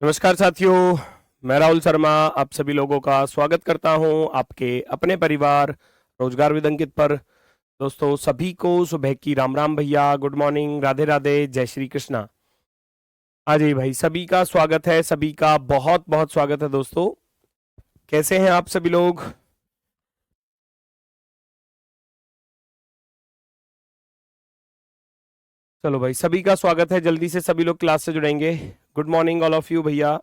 नमस्कार साथियों, मैं राहुल शर्मा आप सभी लोगों का स्वागत करता हूं आपके अपने परिवार रोजगार विद अंकित पर। दोस्तों सभी को सुबह की राम राम भैया, गुड मॉर्निंग, राधे राधे, जय श्री कृष्णा। हाँ जी भाई, सभी का स्वागत है, सभी का बहुत बहुत स्वागत है। दोस्तों कैसे हैं आप सभी लोग? चलो भाई, सभी का स्वागत है, जल्दी से सभी लोग क्लास से जुड़ेंगे। Good morning all of you भैया।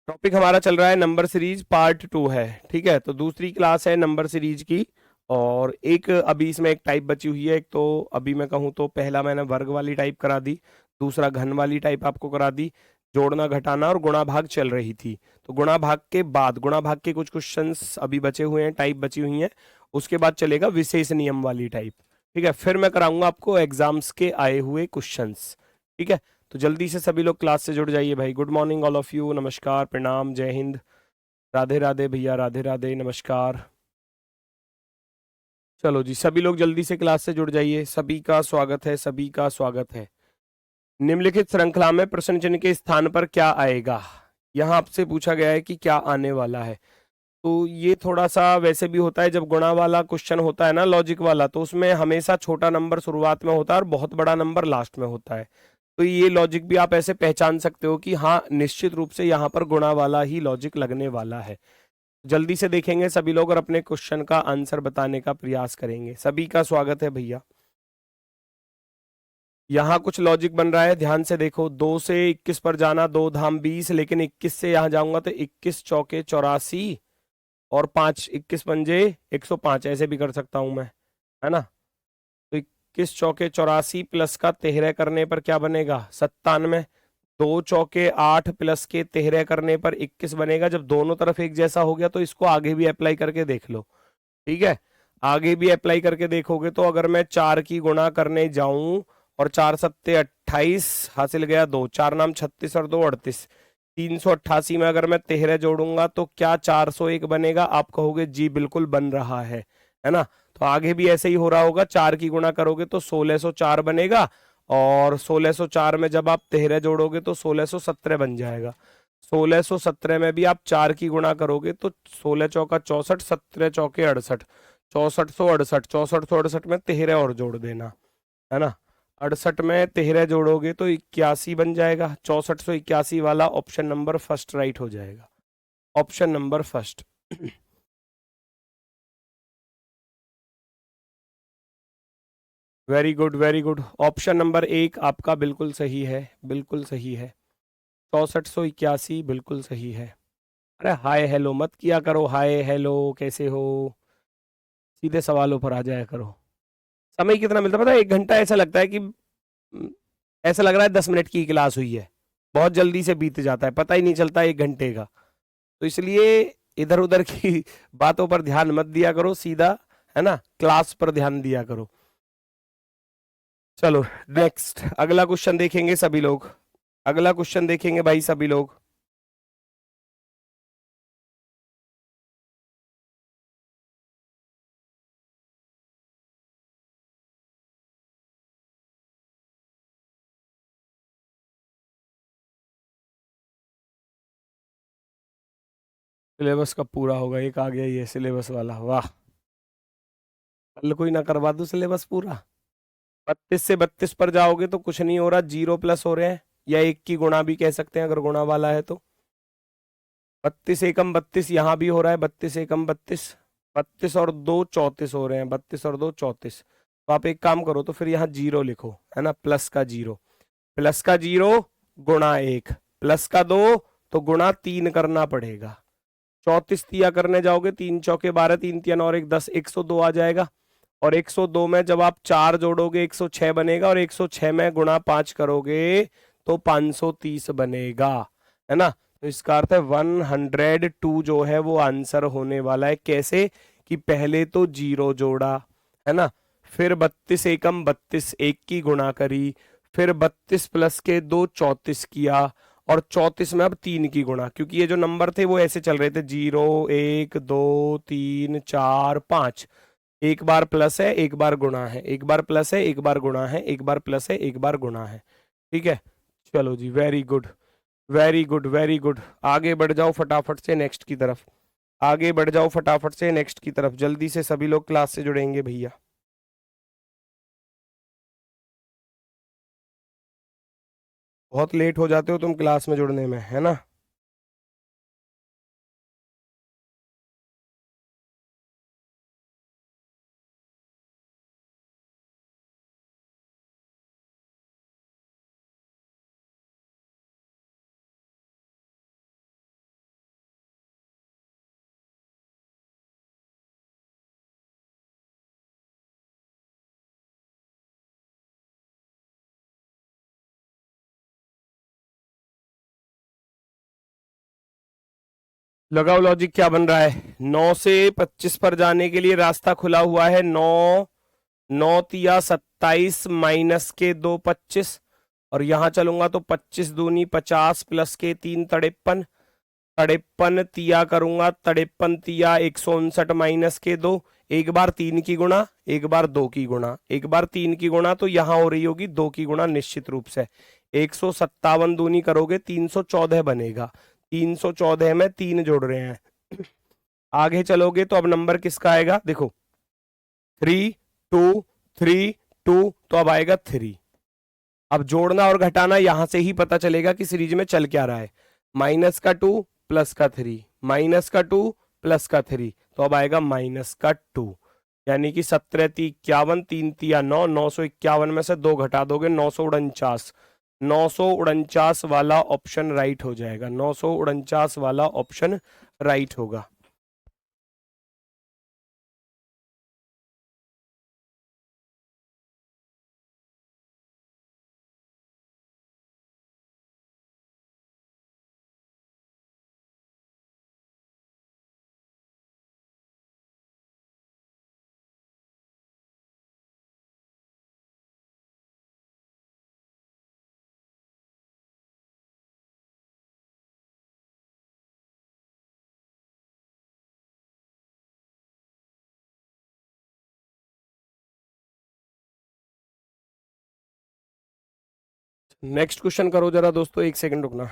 टॉपिक हमारा चल रहा है नंबर सीरीज पार्ट 2 है, ठीक है। तो दूसरी क्लास है नंबर सीरीज की, और एक अभी इसमें एक टाइप बची हुई है। एक तो अभी मैं कहूँ तो पहला मैंने वर्ग वाली टाइप करा दी, दूसरा घन वाली टाइप आपको करा दी, जोड़ना घटाना और गुणा भाग चल रही थी। तो गुणा भाग के बाद गुणा भाग के कुछ क्वेश्चंस अभी बचे हुए हैं, टाइप बची हुई हैं। उसके बाद चलेगा विशेष नियम वाली टाइप, ठीक है। फिर मैं कराऊंगा आपको एग्जाम्स के आए हुए क्वेश्चंस, ठीक है। तो जल्दी से सभी लोग क्लास से जुड़ जाइए भाई। Good morning all of you, नमस्कार, प्रणाम, जय हिंद, राधे राधे भैया, राधे राधे, नमस्कार। चलो जी, सभी लोग जल्दी से क्लास से जुड़ जाइए, सभी का स्वागत है, सभी का स्वागत है। निम्नलिखित श्रृंखला में प्रश्न चिन्ह के स्थान पर क्या आएगा? यहाँ आपसे पूछा गया है कि क्या आने वाला है। तो ये थोड़ा सा वैसे भी होता है, जब गुणा वाला क्वेश्चन होता है ना, लॉजिक वाला, तो उसमें हमेशा छोटा नंबर शुरुआत में होता है और बहुत बड़ा नंबर लास्ट में होता है। तो ये लॉजिक भी आप ऐसे पहचान सकते हो कि हाँ, निश्चित रूप से यहाँ पर गुणा वाला ही लॉजिक लगने वाला है। जल्दी से देखेंगे सभी लोग और अपने क्वेश्चन का आंसर बताने का प्रयास करेंगे। सभी का स्वागत है भैया। यहाँ कुछ लॉजिक बन रहा है, ध्यान से देखो। 2 से 21 पर जाना, 2 धाम 20, लेकिन 21 से यहाँ जाऊंगा तो 21 चौके 84 और 5 21 पंजे 105, ऐसे भी कर सकता हूं मैं, है ना। तो 21 चौके 84 प्लस का 13 करने पर क्या बनेगा? 97। 2 चौके 8 प्लस के 13 करने पर 21 बनेगा। जब दोनों तरफ एक जैसा हो गया तो इसको आगे भी अप्लाई करके देख लो, ठीक है। आगे भी अप्लाई करके देखोगे तो अगर मैं 4 की गुणा करने जाऊं और 4 सत्ते 28 हासिल गया, 2 4 नाम 36 और 2 38, 388 में अगर मैं 13 जोड़ूंगा तो क्या 401 बनेगा? आप कहोगे जी बिल्कुल बन रहा है ना। तो आगे भी ऐसे ही हो रहा होगा, 4 की गुणा करोगे तो 1604 बनेगा, और 1604 में जब आप 13 जोड़ोगे तो 1617 बन जाएगा। 1617 में भी आप 4 की गुणा करोगे तो 16 चौका 64, 17 चौके 68, 6468, 6468 में 13 और जोड़ देना, है ना। 68 में 13 जोड़ोगे तो 81 बन जाएगा। 6481 वाला ऑप्शन नंबर फर्स्ट राइट हो जाएगा, option number first. Very good, very good. Option number 1 आपका बिल्कुल सही है, बिल्कुल सही है। 6481 बिल्कुल सही है। अरे हाय हेलो मत किया करो, हाय हेलो कैसे हो, सीधे सवालों पर आ जाया करो। समय कितना मिलता है पता है? 1 घंटा। ऐसा लगता है कि ऐसा लग रहा है 10 मिनट की क्लास हुई है, बहुत जल्दी से बीत जाता है, पता ही नहीं चलता 1 घंटे का। तो इसलिए इधर उधर की बातों पर ध्यान मत दिया करो, सीधा, है ना, क्लास पर ध्यान दिया करो। चलो नेक्स्ट, अगला क्वेश्चन देखेंगे सभी लोग, अगला क्वेश्चन देखेंगे भाई सभी लोग। सिलेबस कब पूरा होगा? एक आ गया ये सिलेबस वाला, वाह। कल कोई ना करवा दो सिलेबस पूरा। 32 से 32 पर जाओगे तो कुछ नहीं हो रहा, 0 प्लस हो रहे हैं, या 1 की गुणा भी कह सकते हैं अगर गुणा वाला है तो। 32 एकम 32 यहाँ भी हो रहा है, 32 एकम 32, 32 और 2 34 हो रहे हैं, 32 और 2 34। तो आप एक काम करो, तो फिर यहाँ 0 लिखो, है ना, प्लस का 0, प्लस का 0 गुणा 1, प्लस का 2 तो गुणा 3 करना पड़ेगा। 34 तिया करने जाओगे, 3 चौके 12, 3 तिया 9 और 1 10, 102 आ जाएगा। और 102 में जब आप 4 जोड़ोगे 106 बनेगा, और 106 में गुणा 5 करोगे तो 530 बनेगा, है ना। तो इसका अर्थ है 102 जो है वो आंसर होने वाला है। कैसे? कि पहले तो 0 जोड़ा, है ना, फिर 32 एकम 32, 1 की गुणा करी, फिर 32 प्लस के 2 34 किया, और 34 में अब 3 की गुणा, क्योंकि ये जो नंबर थे वो ऐसे चल रहे थे, 0 1 2 3 4 5। एक बार प्लस है, एक बार गुणा है, एक बार प्लस है, एक बार गुणा है, एक बार प्लस है, एक बार गुणा है, ठीक है। चलो जी, very good. Very good very good. आगे बढ़ जाओ फटाफट से नेक्स्ट की तरफ, आगे बढ़ जाओ फटाफट से नेक्स्ट की तरफ, जल्दी से सभी लोग क्लास से जुड़ेंगे भैया। बहुत लेट हो जाते हो तुम क्लास में जुड़ने में, है ना। लगाओ लॉजिक क्या बन रहा है। 9 से 25 पर जाने के लिए रास्ता खुला हुआ है। 9, 9 तिया 27 माइनस के 2 25, और यहां चलूंगा तो 25 दूनी 50 प्लस के 3 53, 53 तिया करूंगा, 53 तिया 159 माइनस के 2। एक बार 3 की गुणा, एक बार 2 की गुणा, एक बार 3 की गुणा, तो यहां हो रही होगी 2 की गुणा निश्चित रूप से। 157 दूनी करोगे 314 बनेगा। 314 में 3 जोड़ रहे हैं। आगे चलोगे तो अब नंबर किसका आएगा, देखो 3 2 3 2, तो अब आएगा 3। अब जोड़ना और घटाना यहां से ही पता चलेगा कि सीरीज में चल क्या रहा है। -का 2 प्लस का 3, -का 2 प्लस का 3, तो अब आएगा -का 2। यानी कि 17 × 3 = 51, 3 × 3 = 9, 951 में से 2 घटा दोगे 949। 949 वाला ऑप्शन राइट हो जाएगा, 949 वाला ऑप्शन राइट होगा। नेक्स्ट क्वेश्चन करो जरा दोस्तों, 1 सेकंड रुकना।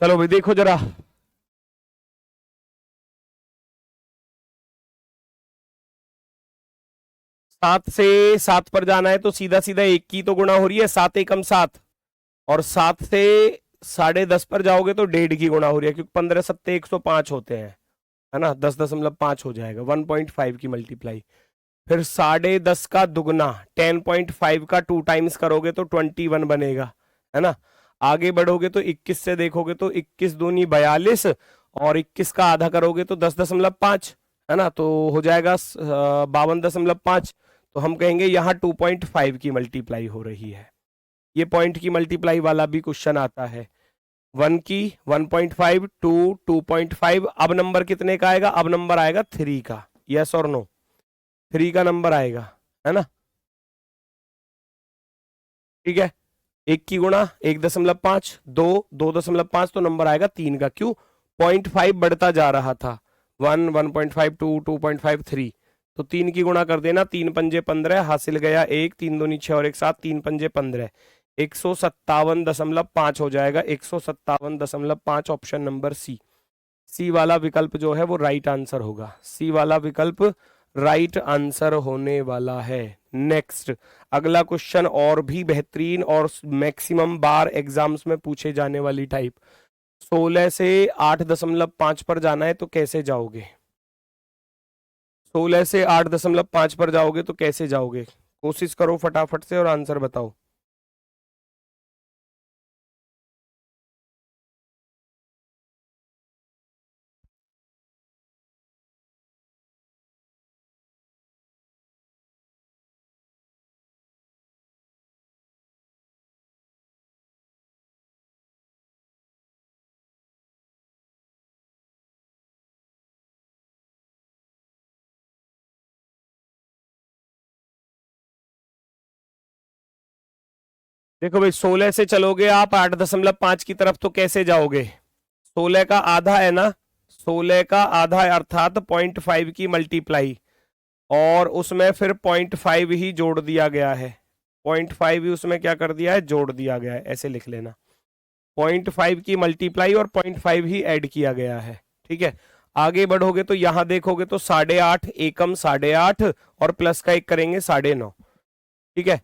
चलो भाई देखो जरा, 7 से 7 पर जाना है तो सीधा सीधा 1 की तो गुणा हो रही है, 7 × 1 = 7। और 7 से 10:30 पर जाओगे तो 1.5 की गुणा हो रही है, क्योंकि 15 × 7 = 105 होते हैं, है ना। 10.5 हो जाएगा, 1.5 की मल्टीप्लाई। फिर 10:30 का दुगना 10.5 का 2 टाइम्स करोगे तो 21 बनेगा, है ना। आगे बढ़ोगे तो 21 से देखोगे तो 21 दूनी 42, और 21 का आधा करोगे तो 10.5, है ना, तो हो जाएगा 52.5। तो हम कहेंगे यहाँ 2.5 की मल्टीप्लाई हो रही है। ये पॉइंट की मल्टीप्लाई वाला भी क्वेश्चन आता है। 1 की 1.5, 2 2.5। अब नंबर कितने का आएगा, अब नंबर आएगा 3 का, यस और नो। 3 का नंबर आएगा, है ना। ठीक है, 1 की गुणा 1.5, 2 2.5, तो नंबर आएगा 3 का। क्यों, 0.5 बढ़ता जा रहा था, 1 1.5 2 2.5 3, तो 3 की गुणा कर देना, 3 × 5 = 15, हासिल गया 1, 3 दूनी 6 और 1 7, 3 × 5 = 15, 157.5 हो जाएगा, 157.5, ऑप्शन नंबर सी। सी वाला विकल्प जो है वो राइट आंसर होगा, सी वाला विकल्प राइट आंसर होने वाला है। नेक्स्ट, अगला क्वेश्चन और भी बेहतरीन और मैक्सिमम बार एग्जाम्स में पूछे जाने वाली टाइप। 16 से 8.5 पर जाना है तो कैसे जाओगे, 16 से 8.5 पर जाओगे तो कैसे जाओगे, कोशिश करो फटाफट से और आंसर बताओ। देखो भाई 16 से चलोगे आप 8.5 की तरफ तो कैसे जाओगे? 16 का आधा है ना, 16 का आधा अर्थात 0.5 की मल्टीप्लाई, और उसमें फिर 0.5 ही जोड़ दिया गया है। 0.5 ही उसमें क्या कर दिया है, जोड़ दिया गया है, ऐसे लिख लेना। 0.5 की मल्टीप्लाई और 0.5 ही ऐड किया गया है। ठीक है, आगे बढ़ोगे तो यहां देखोगे तो 8.5 एकम 8.5 और प्लस का एक करेंगे 9.5। ठीक है,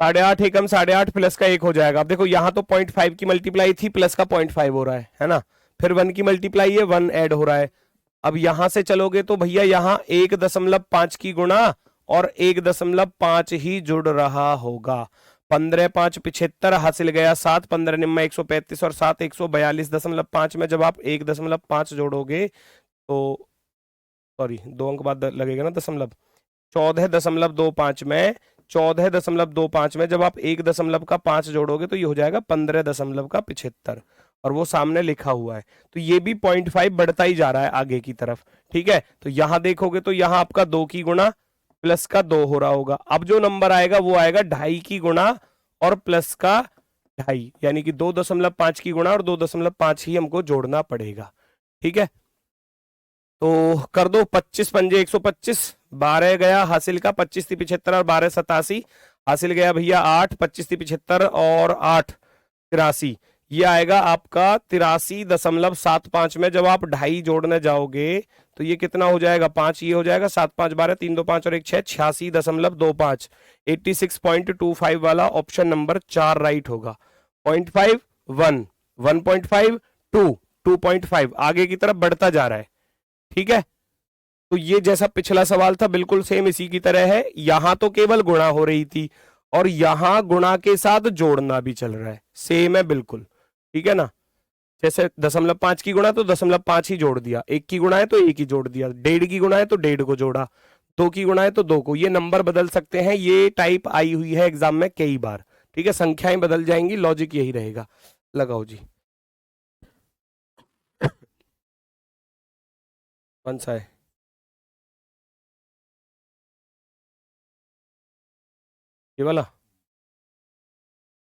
साढ़े आठ एकम 8.5 प्लस का एक हो जाएगा। अब देखो यहाँ तो 0.5 की मल्टीप्लाई थी, प्लस का 0.5 हो रहा है ना, फिर 1 की मल्टीप्लाई है, 1 ऐड हो रहा है। अब यहां से चलोगे तो भैया यहाँ 1.5 की गुणा और 1.5 ही जुड़ रहा होगा। 15 5 75 हासिल गया 7, 15 निम्मा 135 और 7 142.5 में जब आप 1.5 जोड़ोगे तो, सॉरी 2 अंक बाद लगेगा ना दशमलव, 14.25 में, 14.25 में जब आप 1.5 जोड़ोगे तो ये हो जाएगा 15.75, और वो सामने लिखा हुआ है। तो ये भी 0.5 बढ़ता ही जा रहा है आगे की तरफ। ठीक है, तो यहां देखोगे तो यहां आपका 2 की गुणा प्लस का 2 हो रहा होगा। अब जो नंबर आएगा वो आएगा 2.5 की गुणा और प्लस का 2.5, यानी कि 2.5 की गुणा और 2.5 ही हमको जोड़ना पड़ेगा। ठीक है, तो कर दो 25 पंजे 125, 12 गया हासिल का, 25 थी 75 और 12 87, हासिल गया भैया 8, 25 थी 75 और 8 83, ये आएगा आपका 83.75 में जब आप 2.5 जोड़ने जाओगे तो ये कितना हो जाएगा, 5, ये हो जाएगा 7 5 12 3 2 5 और 1 6, 86.25, 86.25 वाला ऑप्शन नंबर 4 राइट होगा। 0.5 1, 1.5 2, 2.5 आगे की तरफ बढ़ता जा रहा है। ठीक है, तो ये जैसा पिछला सवाल था बिल्कुल सेम इसी की तरह है, यहां तो केवल गुणा हो रही थी और यहां गुणा के साथ जोड़ना भी चल रहा है, सेम है बिल्कुल। ठीक है ना, जैसे 0.5 की गुणा तो 0.5 ही जोड़ दिया, 1 की गुणा है तो 1 ही जोड़ दिया, 1.5 की गुणा है तो 1.5 को जोड़ा, 2 की गुणा है तो 2 को। ये नंबर बदल सकते हैं, ये टाइप आई हुई है एग्जाम में कई बार। ठीक है, संख्याएं बदल जाएंगी, लॉजिक यही रहेगा। लगाओ जी, कौन सा है? ये वाला?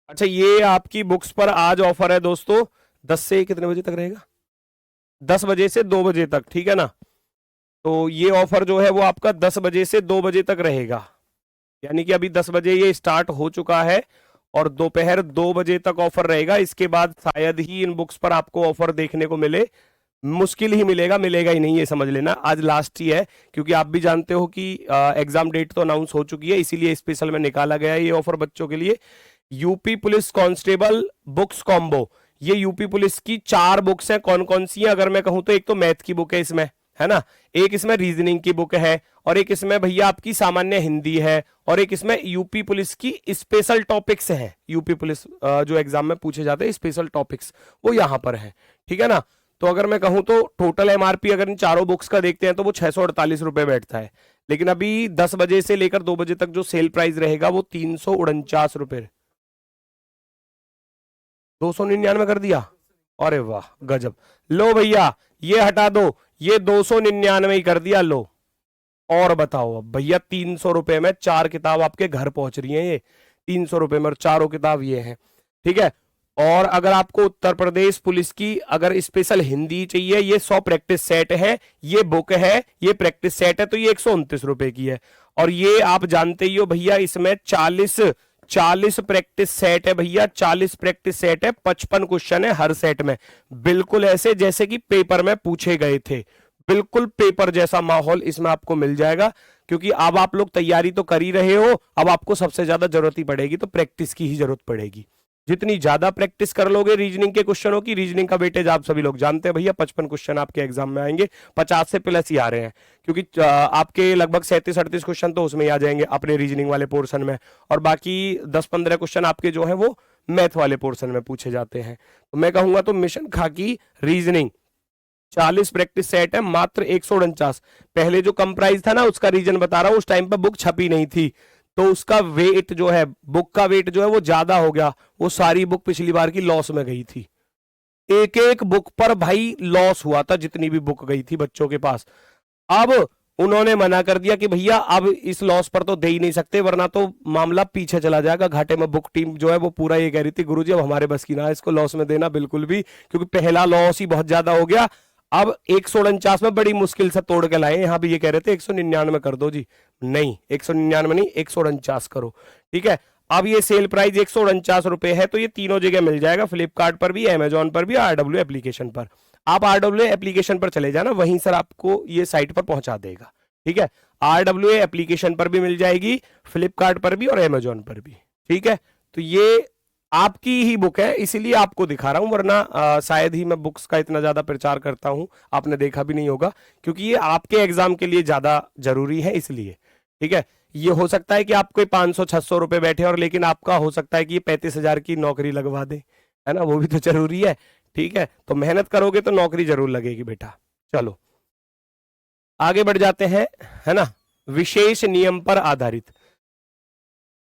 अच्छा, ये आपकी बुक्स पर आज ऑफर है दोस्तों, 10 से कितने बजे तक रहेगा, 10 बजे से 2 बजे तक। ठीक है ना, तो ये ऑफर जो है वो आपका 10 बजे से 2 बजे तक रहेगा, यानी कि अभी 10 बजे ये स्टार्ट हो चुका है और दोपहर 2 बजे तक ऑफर रहेगा। इसके बाद शायद ही इन बुक्स पर आपको ऑफर देखने को मिले, मुश्किल ही मिलेगा, मिलेगा ही नहीं, ये समझ लेना। आज लास्ट ही है, क्योंकि आप भी जानते हो कि एग्जाम डेट तो अनाउंस हो चुकी है, इसीलिए स्पेशल में निकाला गया है ये ऑफर बच्चों के लिए। UP police constable books combo, ये यूपी पुलिस की 4 बुक्स हैं। कौन कौन सी है अगर मैं कहूं तो, एक तो मैथ की बुक है इसमें, है ना, एक इसमें रीजनिंग की बुक है, और एक इसमें भैया आपकी सामान्य हिंदी है, और एक इसमें यूपी पुलिस की स्पेशल टॉपिक्स हैं। यूपी पुलिस जो एग्जाम में पूछे जाते हैं स्पेशल टॉपिक्स, वो यहां पर है। ठीक है ना, तो अगर मैं कहूं तो टोटल एमआरपी अगर इन चारों बुक्स का देखते हैं तो वो 648 रुपए बैठता है, लेकिन अभी 10 बजे से लेकर 2 बजे तक जो सेल प्राइस रहेगा वो 349 रुपए। 299 कर दिया, अरे वाह गजब। लो भैया ये हटा दो, ये 299 ही कर दिया, लो। और बताओ अब भैया 300 रुपए में 4 किताब आपके घर पहुंच रही हैं, ये 300 रुपए में, और चारों किताब ये हैं। ठीक है, और अगर आपको उत्तर प्रदेश पुलिस की अगर स्पेशल हिंदी चाहिए, ये 100 प्रैक्टिस सेट है, ये बुक है, ये प्रैक्टिस सेट है, तो ये 129 रुपए की है। और ये आप जानते ही हो भैया, इसमें 40 प्रैक्टिस सेट है भैया, 40 प्रैक्टिस सेट है, 55 क्वेश्चन है हर सेट में, बिल्कुल ऐसे जैसे कि पेपर में पूछे गए थे, बिल्कुल पेपर जैसा माहौल इसमें आपको मिल जाएगा, क्योंकि अब आप लोग तैयारी तो कर ही रहे हो, अब आपको सबसे ज्यादा जरूरत ही पड़ेगी तो प्रैक्टिस की ही जरूरत पड़ेगी। जितनी ज्यादा प्रैक्टिस कर लोगे रीजनिंग के क्वेश्चनों की, रीजनिंग का वेटेज आप सभी लोग जानते हैं भैया, 55 क्वेश्चन आपके एग्जाम में आएंगे, 50 से प्लस ही आ रहे हैं, क्योंकि आपके लगभग 37-38 क्वेश्चन तो उसमें ही आ जाएंगे अपने रीजनिंग वाले पोर्शन में, और बाकी 10-15 क्वेश्चन आपके जो है वो मैथ वाले पोर्शन में पूछे जाते हैं। तो मैं कहूंगा तो मिशन खाकी रीजनिंग 40 प्रैक्टिस सेट है, मात्र 149। पहले जो कम प्राइस था ना, उसका रीजन बता रहा हूं, उस टाइम पर बुक छपी नहीं थी, तो उसका वेट जो है, बुक का वेट जो है वो ज्यादा हो गया, वो सारी बुक पिछली बार की लॉस में गई थी, एक एक बुक पर भाई लॉस हुआ था, जितनी भी बुक गई थी बच्चों के पास। अब उन्होंने मना कर दिया कि भैया अब इस लॉस पर तो दे ही नहीं सकते, वरना तो मामला पीछे चला जाएगा घाटे में। बुक टीम जो है वो पूरा ये कह रही थी, गुरुजी अब हमारे बस की ना है इसको लॉस में देना बिल्कुल भी, क्योंकि पहला लॉस ही बहुत ज्यादा हो गया। अब 149 में बड़ी मुश्किल से तोड़ के लाए, यहां भी ये कह रहे थे 199 कर दो जी, नहीं 199 नहीं 149 करो, ठीक है। अब ये सेल प्राइस 149 रुपए है, तो ये तीनों जगह मिल जाएगा, फ्लिपकार्ट पर भी, अमेजोन पर भी, आरडब्ल्यू एप्लीकेशन पर। आप आरडब्ल्यू एप्लीकेशन पर चले जाना, वहीं सर आपको ये साइट पर पहुंचा देगा, ठीक है। आरडब्ल्यू एप्लीकेशन पर भी मिल जाएगी, फ्लिपकार्ट पर भी और अमेजोन पर भी, ठीक है। तो ये आपकी ही बुक है, इसीलिए आपको दिखा रहा हूं, वरना शायद ही मैं बुक्स का इतना ज्यादा प्रचार करता हूं, आपने देखा भी नहीं होगा, क्योंकि ये आपके एग्जाम के लिए ज्यादा जरूरी है, इसलिए, ठीक है। ये हो सकता है कि आपको 500-600 रुपए बैठे, और लेकिन आपका हो सकता है कि ये 35,000 की नौकरी लगवा दे, है ना, वो भी तो जरूरी है, ठीक है। तो मेहनत करोगे तो नौकरी जरूर लगेगी बेटा। चलो आगे बढ़ जाते हैं, है ना। विशेष नियम पर आधारित,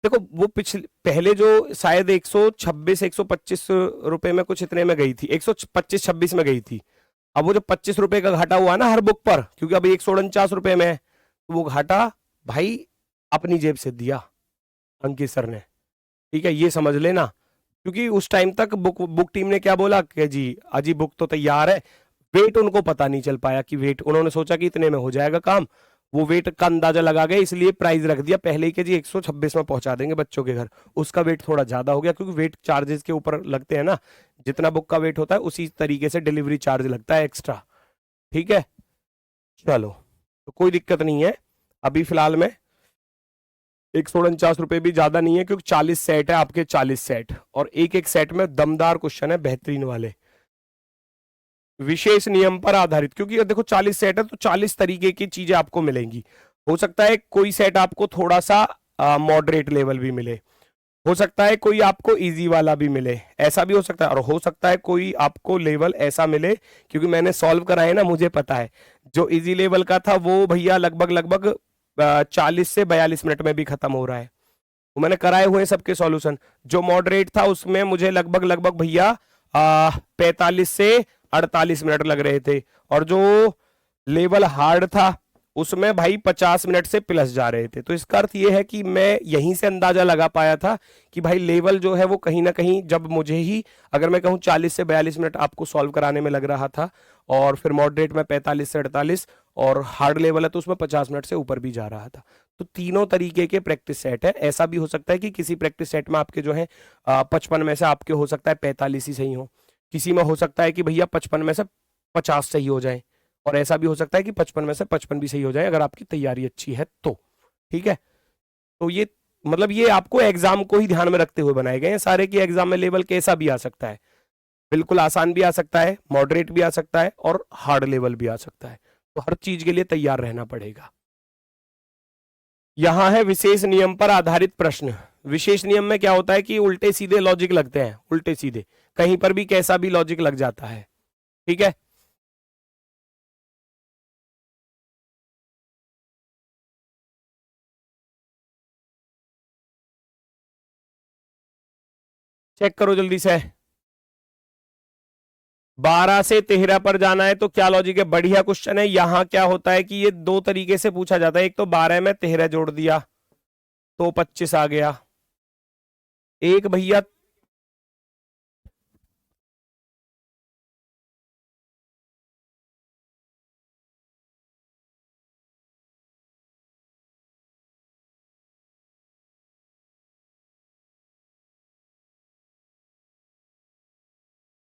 देखो वो पिछले पहले जो शायद 126-125 रुपए में कुछ इतने में गई थी, 125-26 में गई थी। अब वो जो 25 रुपए का घाटा हुआ ना हर बुक पर, क्योंकि अभी 149 रुपए में है, तो वो घाटा भाई अपनी जेब से दिया अंकित सर ने, ठीक है, ये समझ लेना। क्योंकि उस टाइम तक बुक बुक टीम ने क्या बोला कि जी अजी बुक तो तैयार है, वेट उनको पता नहीं चल पाया कि वेट, उन्होंने सोचा कि इतने में हो जाएगा काम, वो वेट का अंदाजा लगा गए, इसलिए प्राइस रख दिया पहले ही कि जी 126 में पहुंचा देंगे बच्चों के घर। उसका वेट थोड़ा ज्यादा हो गया, क्योंकि वेट चार्जेस के ऊपर लगते हैं ना, जितना बुक का वेट होता है उसी तरीके से डिलीवरी चार्ज लगता है एक्स्ट्रा, ठीक है। चलो तो कोई दिक्कत नहीं है, अभी फिलहाल में 149 रुपए भी ज्यादा नहीं है, क्योंकि 40 सेट है आपके, 40 सेट, और एक एक सेट में दमदार क्वेश्चन है बेहतरीन वाले, विशेष नियम पर आधारित। क्योंकि ये देखो 40 सेट है, तो 40 तरीके की चीजें आपको मिलेंगी। हो सकता है कोई सेट आपको थोड़ा सा मॉडरेट लेवल भी मिले, हो सकता है कोई आपको इजी वाला भी मिले, ऐसा भी हो सकता है, और हो सकता है कोई आपको लेवल ऐसा मिले, क्योंकि मैंने सॉल्व कराए ना, मुझे पता है जो इजी लेवल का था वो भैया लगभग लगभग 40 से 42 मिनट में भी खत्म हो रहा है, वो मैंने कराए हुए हैं सबके सॉल्यूशन। जो मॉडरेट था उसमें मुझे लगभग लगभग भैया 45 से 48 मिनट लग रहे थे, और जो लेवल हार्ड था उसमें भाई 50 मिनट से प्लस जा रहे थे। तो इसका अर्थ ये है कि मैं यहीं से अंदाजा लगा पाया था कि भाई लेवल जो है वो कहीं ना कहीं, जब मुझे ही अगर मैं कहूँ 40 से 42 मिनट आपको सॉल्व कराने में लग रहा था, और फिर मॉडरेट में 45 से 48, और हार्ड लेवल है तो उसमें 50 मिनट से ऊपर भी जा रहा था। तो तीनों तरीके के प्रैक्टिस सेट है। ऐसा भी हो सकता है कि किसी प्रैक्टिस सेट में आपके जो है 55 में से आपके हो सकता है 45 ही सही हो, किसी में हो सकता है कि भैया 55 में से 50 सही हो जाए, और ऐसा भी हो सकता है कि 55 में से 55 भी सही हो जाए, अगर आपकी तैयारी अच्छी है तो, ठीक है। तो ये मतलब ये आपको एग्जाम को ही ध्यान में रखते हुए बनाए गए हैं सारे, की एग्जाम में लेवल कैसा भी आ सकता है, बिल्कुल आसान भी आ सकता है, मॉडरेट भी आ सकता है, और हार्ड लेवल भी आ सकता है, तो हर चीज के लिए तैयार रहना पड़ेगा। यहां है विशेष नियम पर आधारित प्रश्न। विशेष नियम में क्या होता है कि उल्टे सीधे लॉजिक लगते हैं, उल्टे सीधे कहीं पर भी कैसा भी लॉजिक लग जाता है, ठीक है। चेक करो जल्दी से, 12 से 13 पर जाना है तो क्या लॉजिक है, बढ़िया क्वेश्चन है। यहां क्या होता है कि ये दो तरीके से पूछा जाता है, एक तो 12 में 13 जोड़ दिया तो 25 आ गया, एक भैया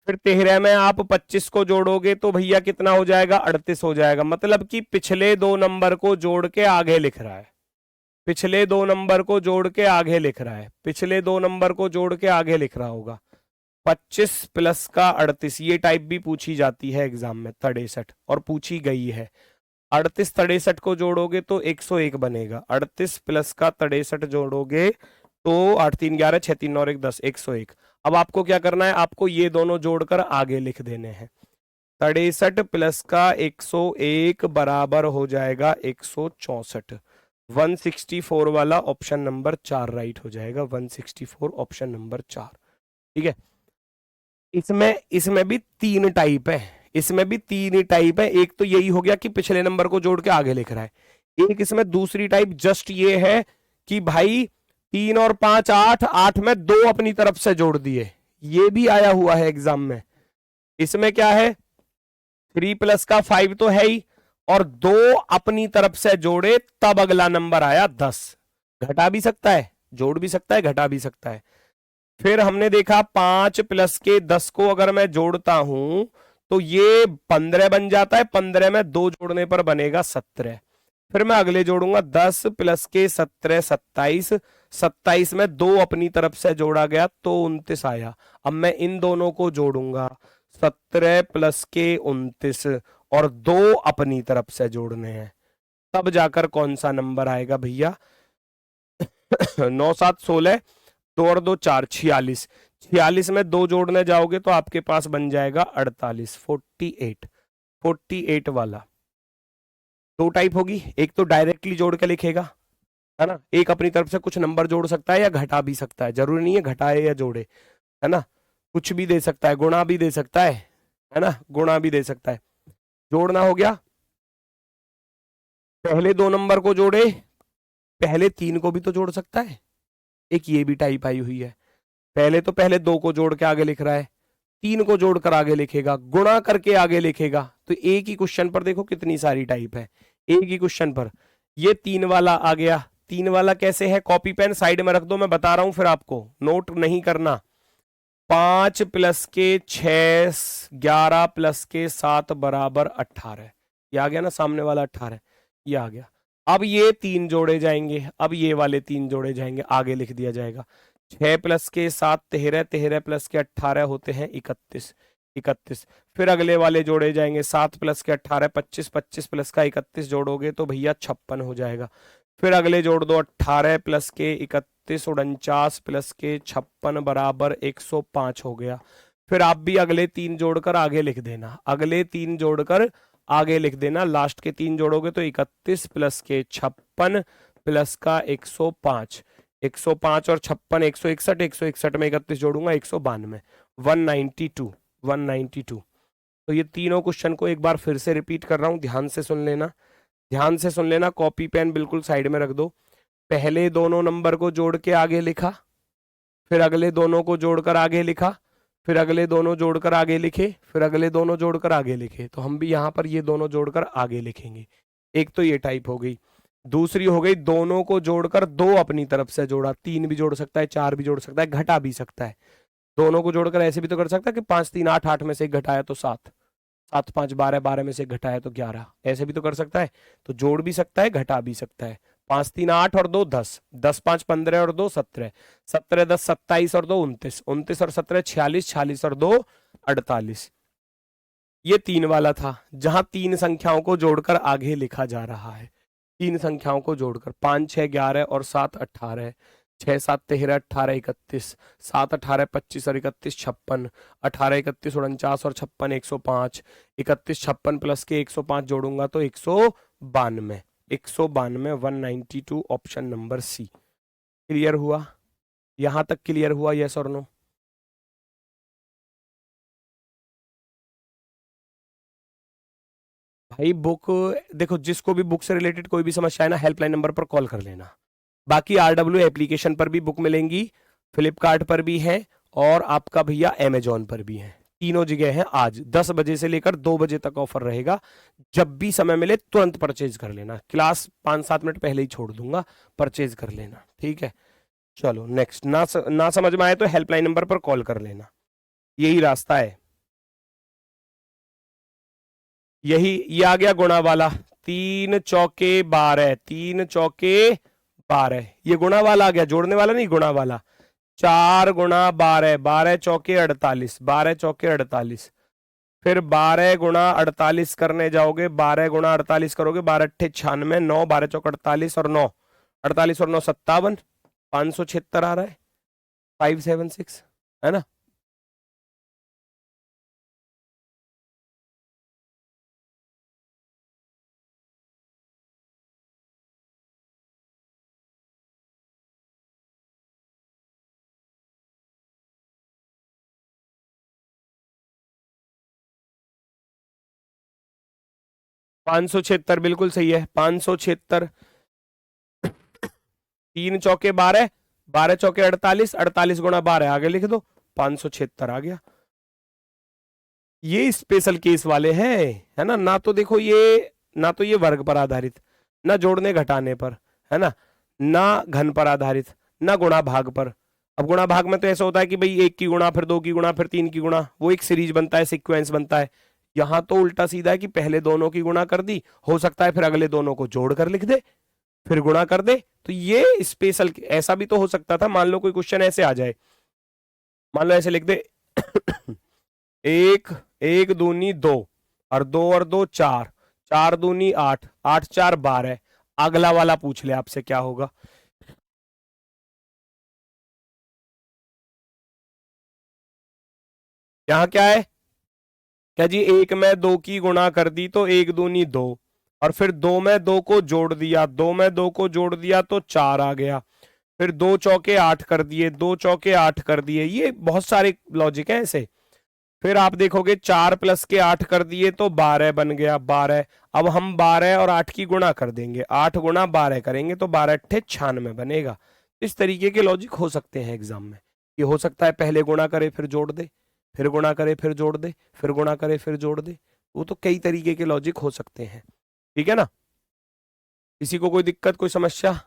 फिर 13 में आप 25 को जोड़ोगे तो भैया कितना हो जाएगा, 38 हो जाएगा। मतलब कि पिछले दो नंबर को जोड़ के आगे लिख रहा है, पिछले दो नंबर को जोड़ के आगे लिख रहा है, पिछले दो नंबर को जोड़ के आगे लिख रहा होगा। 25 प्लस का 38, ये टाइप भी पूछी जाती है एग्जाम में, 63, और पूछी गई है। 38 63 को जोड़ोगे तो 101 बनेगा। 38 प्लस का 63 जोड़ोगे तो 8 3 11 6 3 9 1 10, 101। अब आपको क्या करना है, आपको ये दोनों जोड़कर आगे लिख देने हैं। 63 प्लस का 101 बराबर हो जाएगा 164। 164 वाला ऑप्शन नंबर 4 राइट हो जाएगा। 164 ऑप्शन नंबर 4, ठीक है। इसमें इसमें भी तीन टाइप है, इसमें भी तीन ही टाइप है। एक तो यही हो गया कि पिछले नंबर को जोड़ के आगे लिख रहा है। एक इसमें दूसरी टाइप जस्ट ये है कि भाई 3 और 5 8, 8 में 2 अपनी तरफ से जोड़ दिए, ये भी आया हुआ है एग्जाम में। इसमें क्या है, 3 प्लस का 5 तो है ही, और 2 अपनी तरफ से जोड़े तब अगला नंबर आया 10। घटा भी सकता है, जोड़ भी सकता है, घटा भी सकता है। फिर हमने देखा 5 प्लस के 10 को अगर मैं जोड़ता हूं तो ये 15 बन जाता है, 15 में 2 जोड़ने पर बनेगा 17। फिर मैं अगले जोड़ूंगा 10 प्लस के 17 27, 27 में 2 अपनी तरफ से जोड़ा गया तो 29 आया। अब मैं इन दोनों को जोड़ूंगा, 17 प्लस के 29 और 2 अपनी तरफ से जोड़ने हैं, तब जाकर कौन सा नंबर आएगा भैया। 9 7 16, 2 और 2 4, 46। 46 में 2 जोड़ने जाओगे तो आपके पास बन जाएगा 48, 48। 48 वाला दो टाइप होगी, एक तो डायरेक्टली जोड़ के लिखेगा, है ना, एक अपनी तरफ से कुछ नंबर जोड़ सकता है या घटा भी सकता है, जरूरी नहीं है घटाए या जोड़े, है ना, कुछ भी दे सकता है, गुणा भी दे सकता है ना, गुणा भी दे सकता है। जोड़ना हो गया, पहले दो नंबर को जोड़े, पहले 3 को भी तो जोड़ सकता है। एक ये भी टाइप आई हुई है, पहले तो पहले 2 को जोड़ के आगे लिख रहा है, 3 को जोड़कर आगे लिखेगा, गुणा करके आगे लिखेगा। तो एक ही क्वेश्चन पर देखो कितनी सारी टाइप है, एक ही क्वेश्चन पर। ये 3 वाला आ गया। 3 वाला कैसे है, कॉपी पेन साइड में रख दो, मैं बता रहा हूं, फिर आपको नोट नहीं करना। 5 प्लस के 6, 11 प्लस के 7 बराबर 18। ये आ गया ना, सामने वाला 18, ये आ गया। अब ये 3 जोड़े जाएंगे, अब ये वाले 3 जोड़े जाएंगे, आगे लिख दिया जाएगा। 6 प्लस के 7 13, 13 प्लस के 18 होते हैं 31, 31। फिर अगले वाले जोड़े जाएंगे, 7 प्लस के 18 25, 25 प्लस का 31 जोड़ोगे तो भैया 56 हो जाएगा। फिर अगले जोड़ दो, 18 प्लस के 31 49 प्लस के 56 बराबर 105 हो गया। फिर आप भी अगले 3 जोड़कर आगे लिख देना, अगले 3 जोड़कर आगे लिख देना। लास्ट के 3 जोड़ोगे तो 31 प्लस के 56 प्लस का 105, 105 और 56 161, 161 में 31 जोड़ूंगा 192, 192, 192। तो ये तीनों क्वेश्चन को एक बार फिर से रिपीट कर रहा हूं, ध्यान से सुन लेना, ध्यान से सुन लेना। कॉपी पेन बिल्कुल साइड में रख दो। पहले दोनों नंबर को जोड़ के आगे लिखा, फिर अगले दोनों को जोड़कर आगे लिखा, फिर अगले दोनों जोड़कर आगे लिखे, फिर अगले दोनों जोड़कर आगे लिखे। तो हम भी यहां पर ये दोनों जोड़कर आगे लिखेंगे। एक तो ये टाइप हो गई। दूसरी हो गई, दोनों को जोड़कर 2 अपनी तरफ से जोड़ा, 3 भी जोड़ सकता है, 4 भी जोड़ सकता है, घटा भी सकता है। दोनों को जोड़कर ऐसे भी तो कर सकता है कि 5 3 8, 8 में से एक घटाया तो 7, 7 5 12, 12 में से एक घटाया तो 11, ऐसे भी तो कर सकता है। तो जोड़ भी सकता है, घटा भी सकता है। 5 3 8 और 2 10, 10 5 15 और 2 17, 17 10 27 और 2 29, 29 और 17 46, 46 और 2 48। ये 3 वाला था, जहां 3 संख्याओं को जोड़कर आगे लिखा जा रहा है। 3 संख्याओं को जोड़कर 5 6 11 और 7 18, 6 7 13 18 31, 7 18 25 और 31 56, 18 31 49 और 56 105, 31 56 प्लस के 105 जोड़ूंगा तो 192, 192, 192 ऑप्शन नंबर सी। क्लियर हुआ, यहां तक क्लियर हुआ, यस और नो? भाई बुक देखो, जिसको भी बुक से रिलेटेड कोई भी समस्या है ना, हेल्पलाइन नंबर पर कॉल कर लेना। बाकी RW एप्लीकेशन पर भी बुक मिलेंगी, फ्लिपकार्ट पर भी है, और आपका भैया अमेजोन पर भी है। तीनों जगह है। आज 10 बजे से लेकर 2 बजे तक ऑफर रहेगा। जब भी समय मिले तुरंत परचेज कर लेना। क्लास 5-7 मिनट पहले ही छोड़ दूंगा, परचेज कर लेना, ठीक है। चलो नेक्स्ट, ना समझ में आए तो हेल्पलाइन नंबर पर कॉल कर लेना, यही रास्ता है। यही ये आ गया गुणा वाला, 3 चौके 12, 3 चौके 12, ये गुणा वाला आ गया, जोड़ने वाला नहीं, गुणा वाला। 4 गुणा 12, 12 चौके 48, 12 चौके 48। फिर 12 गुणा 48 करने जाओगे, 12 गुणा 48 करोगे, 12 अट्ठे 96, 9 12 चौक 48 और 9 48 और 9 57, 576 आ रहा है, 576, है ना। 576 बिल्कुल सही है, 576। 3 चौके 12, 12 चौके 48, 48 गुणा 12 आगे लिख दो, 576 आ गया। ये स्पेशल केस वाले हैं, है ना। ना तो देखो ये, ना तो ये वर्ग पर आधारित, ना जोड़ने घटाने पर, है ना घन पर आधारित, ना गुणा भाग पर। अब गुणा भाग में तो ऐसा होता है कि भाई 1 की गुणा, फिर 2 की गुणा, फिर 3 की गुणा, वो एक सीरीज बनता है, सीक्वेंस बनता है। यहां तो उल्टा सीधा है कि पहले दोनों की गुणा कर दी, हो सकता है फिर अगले दोनों को जोड़ कर लिख दे, फिर गुणा कर दे। तो ये स्पेशल, ऐसा भी तो हो सकता था, मान लो कोई क्वेश्चन ऐसे आ जाए, मान लो ऐसे लिख दे एक, एक दूनी 2, और 2 और 2 4, 4 दूनी 8, 8 4 12। अगला वाला पूछ ले आपसे क्या होगा। यहां क्या है, क्या जी, एक में 2 की गुणा कर दी तो एक दूनी 2, और फिर 2 में 2 को जोड़ दिया, 2 में 2 को जोड़ दिया तो 4 आ गया। फिर 2 चौके 8 कर दिए, 2 चौके 8 कर दिए, ये बहुत सारे लॉजिक है ऐसे। फिर आप देखोगे 4 प्लस के 8 कर दिए तो 12 बन गया, 12। अब हम 12 और 8 की गुणा कर देंगे, 8 गुणा 12 करेंगे तो 12 अट्ठे 96 बनेगा। इस तरीके के लॉजिक हो सकते हैं एग्जाम में। ये हो सकता है पहले गुणा करे फिर जोड़ दे, फिर गुणा करे फिर जोड़ दे, फिर गुणा करे फिर जोड़ दे। वो तो कई तरीके के लॉजिक हो सकते हैं, ठीक है ना। किसी को कोई दिक्कत, कोई समस्या,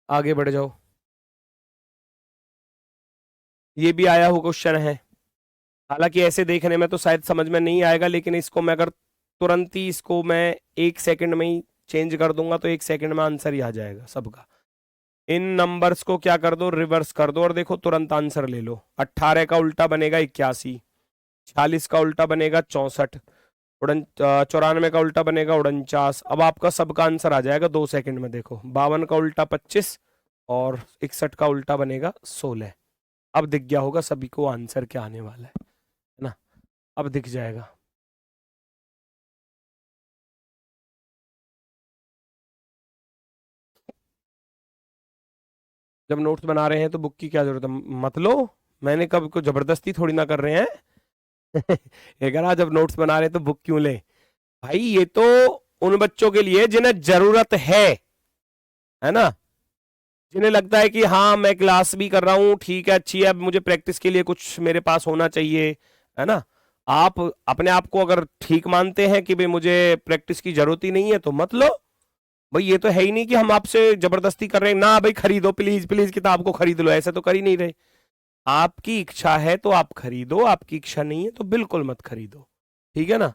आगे बढ़ जाओ। ये भी आया हुआ क्वेश्चन है, हालांकि ऐसे देखने में तो शायद समझ में नहीं आएगा, लेकिन इसको मैं अगर तुरंत ही इसको मैं 1 सेकंड में ही चेंज कर दूंगा तो 1 सेकंड में आंसर ही आ जाएगा सबका। इन नंबर्स को क्या कर दो, रिवर्स कर दो, और देखो तुरंत आंसर ले लो। 18 का उल्टा बनेगा 81, 46 का उल्टा बनेगा 64, 94 का उल्टा बनेगा 49। अब आपका सबका आंसर आ जाएगा 2 सेकंड में। देखो 52 का उल्टा 25, और 61 का उल्टा बनेगा 16। अब दिख गया होगा सभी को आंसर क्या आने वाला है ना, अब दिख जाएगा। जब नोट्स बना रहे हैं तो बुक की क्या जरूरत है, मत लो। मैंने कब को जबरदस्ती थोड़ी ना कर रहे हैं अगर जब नोट्स बना रहे हैं तो बुक क्यों ले भाई, ये तो उन बच्चों के लिए जिन्हें जरूरत है ना, जिन्हें लगता है कि हाँ मैं क्लास भी कर रहा हूँ, ठीक है अच्छी है, अब मुझे प्रैक्टिस के लिए कुछ मेरे पास होना चाहिए, है ना। आप अपने आप को अगर ठीक मानते हैं कि भाई मुझे प्रैक्टिस की जरूरत ही नहीं है तो मत लो भाई। ये तो है ही नहीं कि हम आपसे जबरदस्ती कर रहे हैं ना भाई, खरीदो प्लीज प्लीज किताब को खरीद लो, ऐसे तो कर ही नहीं रहे। आपकी इच्छा है तो आप खरीदो, आपकी इच्छा नहीं है तो बिल्कुल मत खरीदो, ठीक है ना।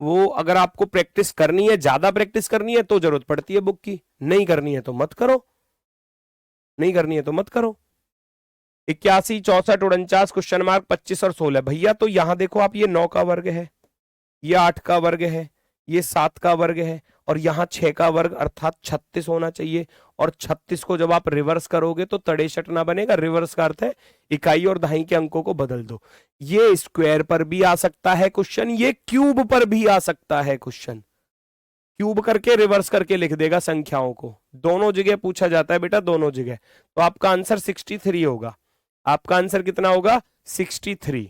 वो अगर आपको प्रैक्टिस करनी है, ज्यादा प्रैक्टिस करनी है तो जरूरत पड़ती है बुक की, नहीं करनी है तो मत करो, नहीं करनी है तो मत करो। 81 64 49 क्वेश्चन मार्क 25 और 16 भैया, तो यहां देखो आप, ये 9 का वर्ग है, ये 8 का वर्ग है, ये 7 का वर्ग है, और यहाँ 6 का वर्ग अर्थात 36 होना चाहिए। और 36 को जब आप रिवर्स करोगे तो 63 ना बनेगा, रिवर्स का अर्थ है इकाई और दहाई के अंकों को बदल दो। ये स्क्वायर पर भी आ सकता है क्वेश्चन, ये क्यूब पर भी आ सकता है क्वेश्चन। क्यूब करके रिवर्स करके लिख देगा संख्याओं को, दोनों जगह पूछा जाता है बेटा, दोनों जगह। तो आपका आंसर 63 होगा। आपका आंसर कितना होगा, 63,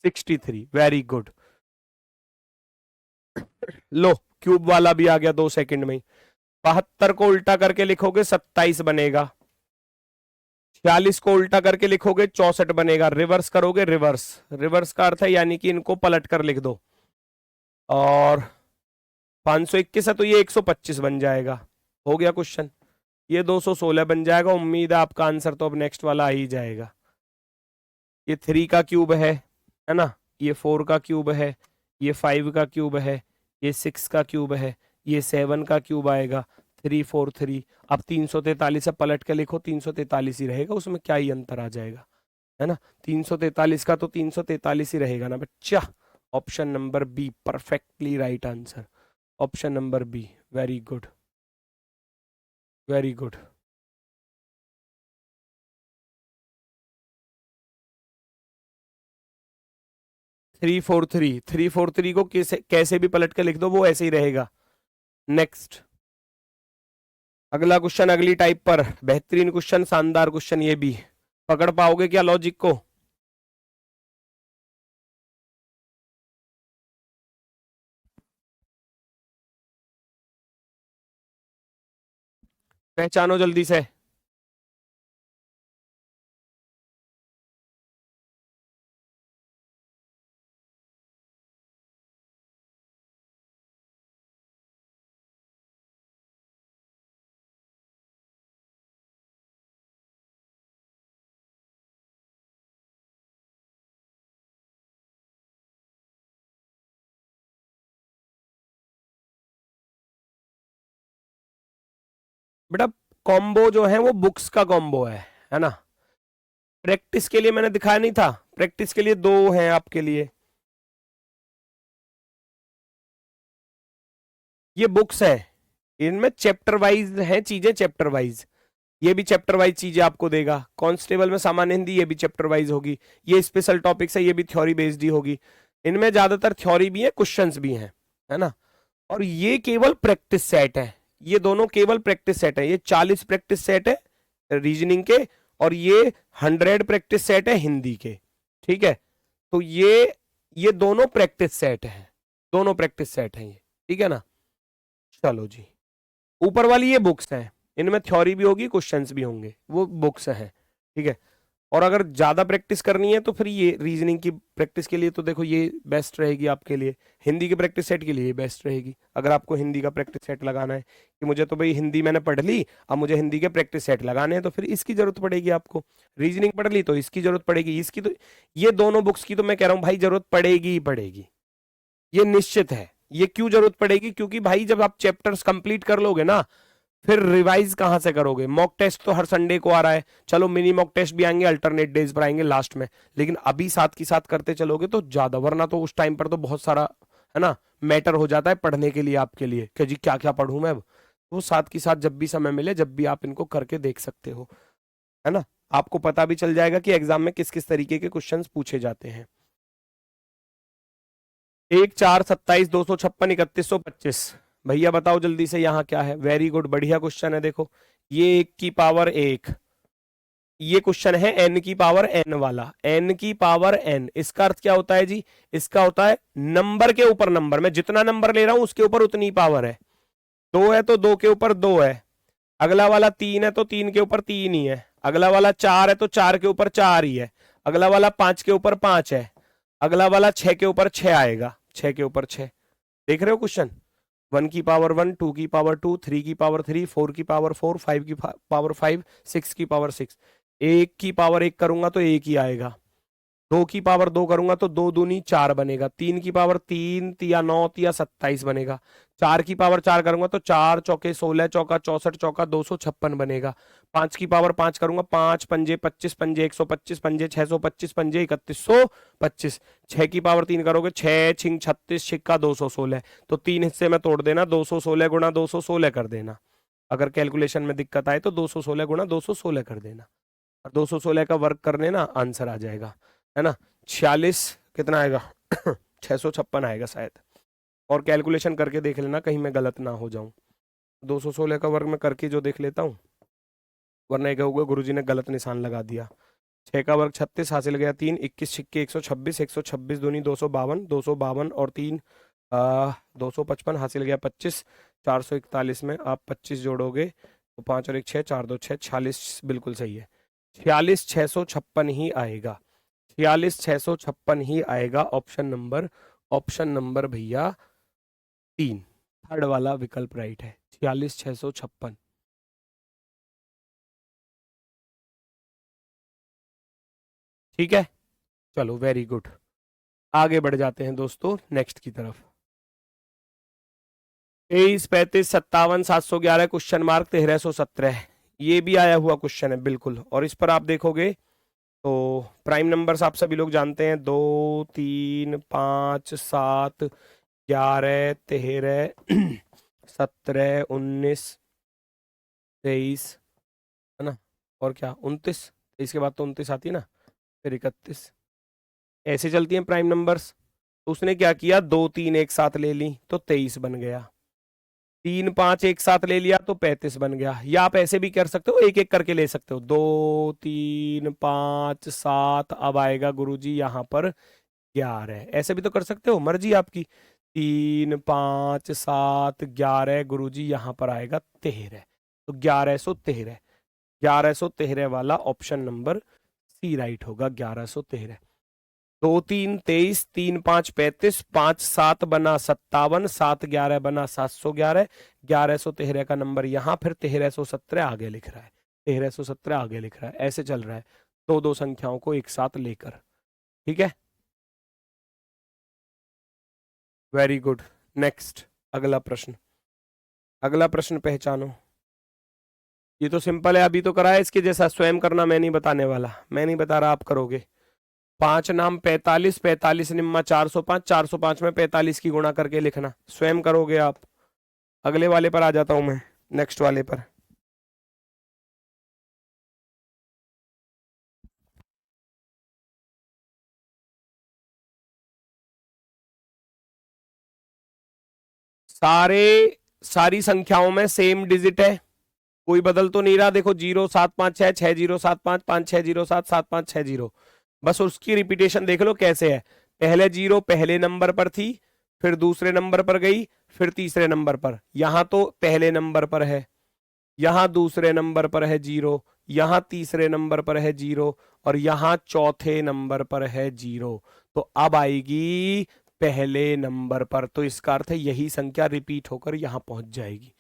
63, वेरी गुड। लो क्यूब वाला भी आ गया 2 सेकंड में ही। 72 को उल्टा करके लिखोगे 27 बनेगा, 46 को उल्टा करके लिखोगे 64 बनेगा, रिवर्स करोगे रिवर्स, रिवर्स का अर्थ है यानी कि इनको पलट कर लिख दो, और 521 है तो ये 125 बन जाएगा। हो गया क्वेश्चन, ये 216 बन जाएगा। उम्मीद है आपका आंसर तो अब नेक्स्ट वाला आ ही जाएगा। ये 3 का क्यूब है ना, ये 4 का क्यूब है, ये 5 का क्यूब है, ये 6 का क्यूब है, ये 7 का क्यूब आएगा, 343। अब 343 से पलट के लिखो, 343 ही रहेगा, उसमें क्या ही अंतर आ जाएगा, है ना। 343 का तो 343 ही रहेगा ना बच्चा। Option number B perfectly right answer. Option number B, very good, very good. 343 को कैसे कैसे भी पलट के लिख दो, वो ऐसे ही रहेगा। नेक्स्ट, अगला क्वेश्चन अगली टाइप पर, बेहतरीन क्वेश्चन, शानदार क्वेश्चन, ये भी पकड़ पाओगे क्या लॉजिक को? पहचानो जल्दी से। बेटा कॉम्बो जो है वो बुक्स का कॉम्बो है ना। प्रैक्टिस के लिए मैंने दिखाया नहीं था, प्रैक्टिस के लिए दो हैं आपके लिए। ये बुक्स है, इनमें चैप्टर वाइज है चीजें, चैप्टर वाइज। ये भी चैप्टर वाइज चीजें आपको देगा। कांस्टेबल में सामान्य हिंदी, ये भी चैप्टर वाइज होगी। ये स्पेशल टॉपिक्स है, ये भी थ्योरी बेस्ड ही होगी। इनमें ज्यादातर थ्योरी भी है, क्वेश्चंस भी हैं, है ना। और ये केवल प्रैक्टिस सेट है, ये दोनों केवल प्रैक्टिस सेट है। ये 40 प्रैक्टिस सेट है रीजनिंग के, और ये 100 प्रैक्टिस सेट है हिंदी के। ठीक है, तो ये दोनों प्रैक्टिस सेट है, दोनों प्रैक्टिस सेट है ये। ठीक है ना। चलो जी, ऊपर वाली ये बुक्स हैं, इनमें थ्योरी भी होगी, क्वेश्चंस भी होंगे, वो बुक्स हैं। ठीक है। और अगर ज्यादा प्रैक्टिस करनी है तो फिर ये रीजनिंग की प्रैक्टिस के लिए तो देखो ये बेस्ट रहेगी आपके लिए। हिंदी के प्रैक्टिस सेट के लिए ये बेस्ट रहेगी, अगर आपको हिंदी का प्रैक्टिस सेट लगाना है कि मुझे तो भाई हिंदी मैंने पढ़ ली, अब मुझे हिंदी के प्रैक्टिस सेट लगाने हैं, तो फिर इसकी जरूरत पड़ेगी आपको। रीजनिंग पढ़ ली तो इसकी जरूरत पड़ेगी, इसकी तो, ये दोनों बुक्स की तो मैं कह रहा हूँ भाई जरूरत पड़ेगी ही पड़ेगी, ये निश्चित है। ये क्यों जरूरत पड़ेगी? क्योंकि भाई जब आप चैप्टर्स कंप्लीट कर लोगे ना, फिर रिवाइज कहां से करोगे? मॉक टेस्ट तो हर संडे को आ रहा है, चलो मिनी मॉक टेस्ट भी आएंगे, अल्टरनेट डेज पर आएंगे लास्ट में, लेकिन अभी साथ की साथ करते चलोगे तो ज्यादा, वरना तो उस टाइम पर तो बहुत सारा, है ना, मैटर हो जाता है पढ़ने के लिए आपके लिए कि जी क्या क्या पढ़ूं मैं अब। वो साथ की साथ जब भी समय मिले, जब भी आप इनको करके देख सकते हो, है ना। आपको पता भी चल जाएगा कि एग्जाम में किस किस तरीके के क्वेश्चंस पूछे जाते हैं। 1 4 27 256 3125, भैया बताओ जल्दी से यहाँ क्या है? वेरी गुड, बढ़िया क्वेश्चन है। देखो ये 1 की पावर 1, ये क्वेश्चन है n की पावर n वाला। n की पावर n, इसका अर्थ क्या होता है जी? इसका होता है नंबर के ऊपर नंबर, मैं जितना नंबर ले रहा हूं उसके ऊपर उतनी पावर है। 2 है तो 2 के ऊपर 2 है, अगला वाला 3 है तो 3 के ऊपर 3 ही है, अगला वाला 4 है तो 4 के ऊपर 4 ही है, अगला वाला 5 के ऊपर 5 है, अगला वाला 6 के ऊपर 6 आएगा, 6 के ऊपर 6। देख रहे हो क्वेश्चन? 1 की पावर 1, 2 की पावर 2, 3 की पावर 3, 4 की पावर 4, 5 की पावर 5, 6 की पावर 6। 1 की पावर 1 करूंगा तो 1 ही आएगा, 2 की पावर 2 करूंगा तो 2 दूनी 4 बनेगा, 3 की पावर 3 तिया 9 तिया 27 बनेगा, 4 की पावर 4 करूंगा तो 4 चौके 16 चौका 64 चौका 256 बनेगा, 5 की पावर 5 करूंगा, 5 पंजे 25 पंजे 125 पंजे 625 पंजे 3125, 6 की पावर 3 करोगे 6 छिंग 36 छिक्का 216, तो 3 हिस्से में तोड़ देना, 216 गुणा 216 कर देना। अगर कैलकुलेशन में दिक्कत आए तो 216 गुणा 216 कर देना, और 216 का वर्क कर लेना, आंसर आ जाएगा, है ना। 46 कितना आएगा? 656 आएगा शायद, और कैलकुलेशन करके देख लेना कहीं मैं गलत ना हो जाऊं। 216 का वर्ग में करके जो देख लेता हूँ, वरना ये कहोगे गुरुजी ने गलत निशान लगा दिया। 6 का वर्ग 36, हासिल गया 3, 21 छिक्के 126, 126 दूनी 252, 252 और 3 255, हासिल गया 25। 441 में आप 25 जोड़ोगे तो 5 और 1 6, 4 2 6, 46 बिल्कुल सही है। 46 656 ही आएगा, 46 656 ही आएगा। ऑप्शन नंबर भैया 3, थर्ड वाला विकल्प राइट है, 46 656। ठीक है, चलो वेरी गुड। आगे बढ़ जाते हैं दोस्तों नेक्स्ट की तरफ। 23, 35, 57, 711 क्वेश्चन मार्क 1317, ये भी आया हुआ क्वेश्चन है बिल्कुल। और इस पर आप देखोगे तो प्राइम नंबर्स आप सभी लोग जानते हैं, 2, 3, 5, 7, 11, 13, 17, 19, 23, है ना, और क्या 29, इसके बाद तो 29 आती है ना, फिर 31, ऐसे चलती हैं प्राइम नंबर्स। तो उसने क्या किया, 2, 3 एक साथ ले ली तो 23 बन गया, 3, 5 एक साथ ले लिया तो 35 बन गया। या आप ऐसे भी कर सकते हो, एक एक करके ले सकते हो, 2, 3, 5, 7, अब आएगा गुरुजी यहाँ पर 11, ऐसे भी तो कर सकते हो, मर्जी आपकी। 3, 5, 7, 11, गुरुजी यहाँ पर आएगा 13, तो 1113, 1113 वाला ऑप्शन नंबर सी राइट होगा, 1113। 2, 3, 23, 3, 5, 35, 5, 7 बना 57, 7, 11 बना 711, 1113 का नंबर यहाँ, फिर 1317 आगे लिख रहा है, 1317 आगे लिख रहा है, ऐसे चल रहा है दो दो संख्याओं को एक साथ लेकर। ठीक है, वेरी गुड। नेक्स्ट, अगला प्रश्न, अगला प्रश्न पहचानो। ये तो सिंपल है, अभी तो करा है, इसके जैसा स्वयं करना, मैं नहीं बताने वाला, मैं नहीं बता रहा, आप करोगे। 5 नाम 45, 45 निम्मा 405, 405 में 45 की गुणा करके लिखना, स्वयं करोगे आप। अगले वाले पर आ जाता हूं मैं, नेक्स्ट वाले पर। सारी संख्याओं में सेम डिजिट है, कोई बदल तो नहीं रहा। देखो 0756 6075 5607 7560, बस उसकी रिपीटेशन देख लो कैसे है। पहले 0 पहले नंबर पर थी, फिर दूसरे नंबर पर गई, फिर तीसरे नंबर पर, यहां तो पहले नंबर पर है, यहां दूसरे नंबर पर है 0, यहां तीसरे नंबर पर है 0, और यहां चौथे नंबर पर है 0। तो अब आएगी पहले नंबर पर, तो इसका अर्थ है यही संख्या रिपीट होकर यहां पहुंच जाएगी,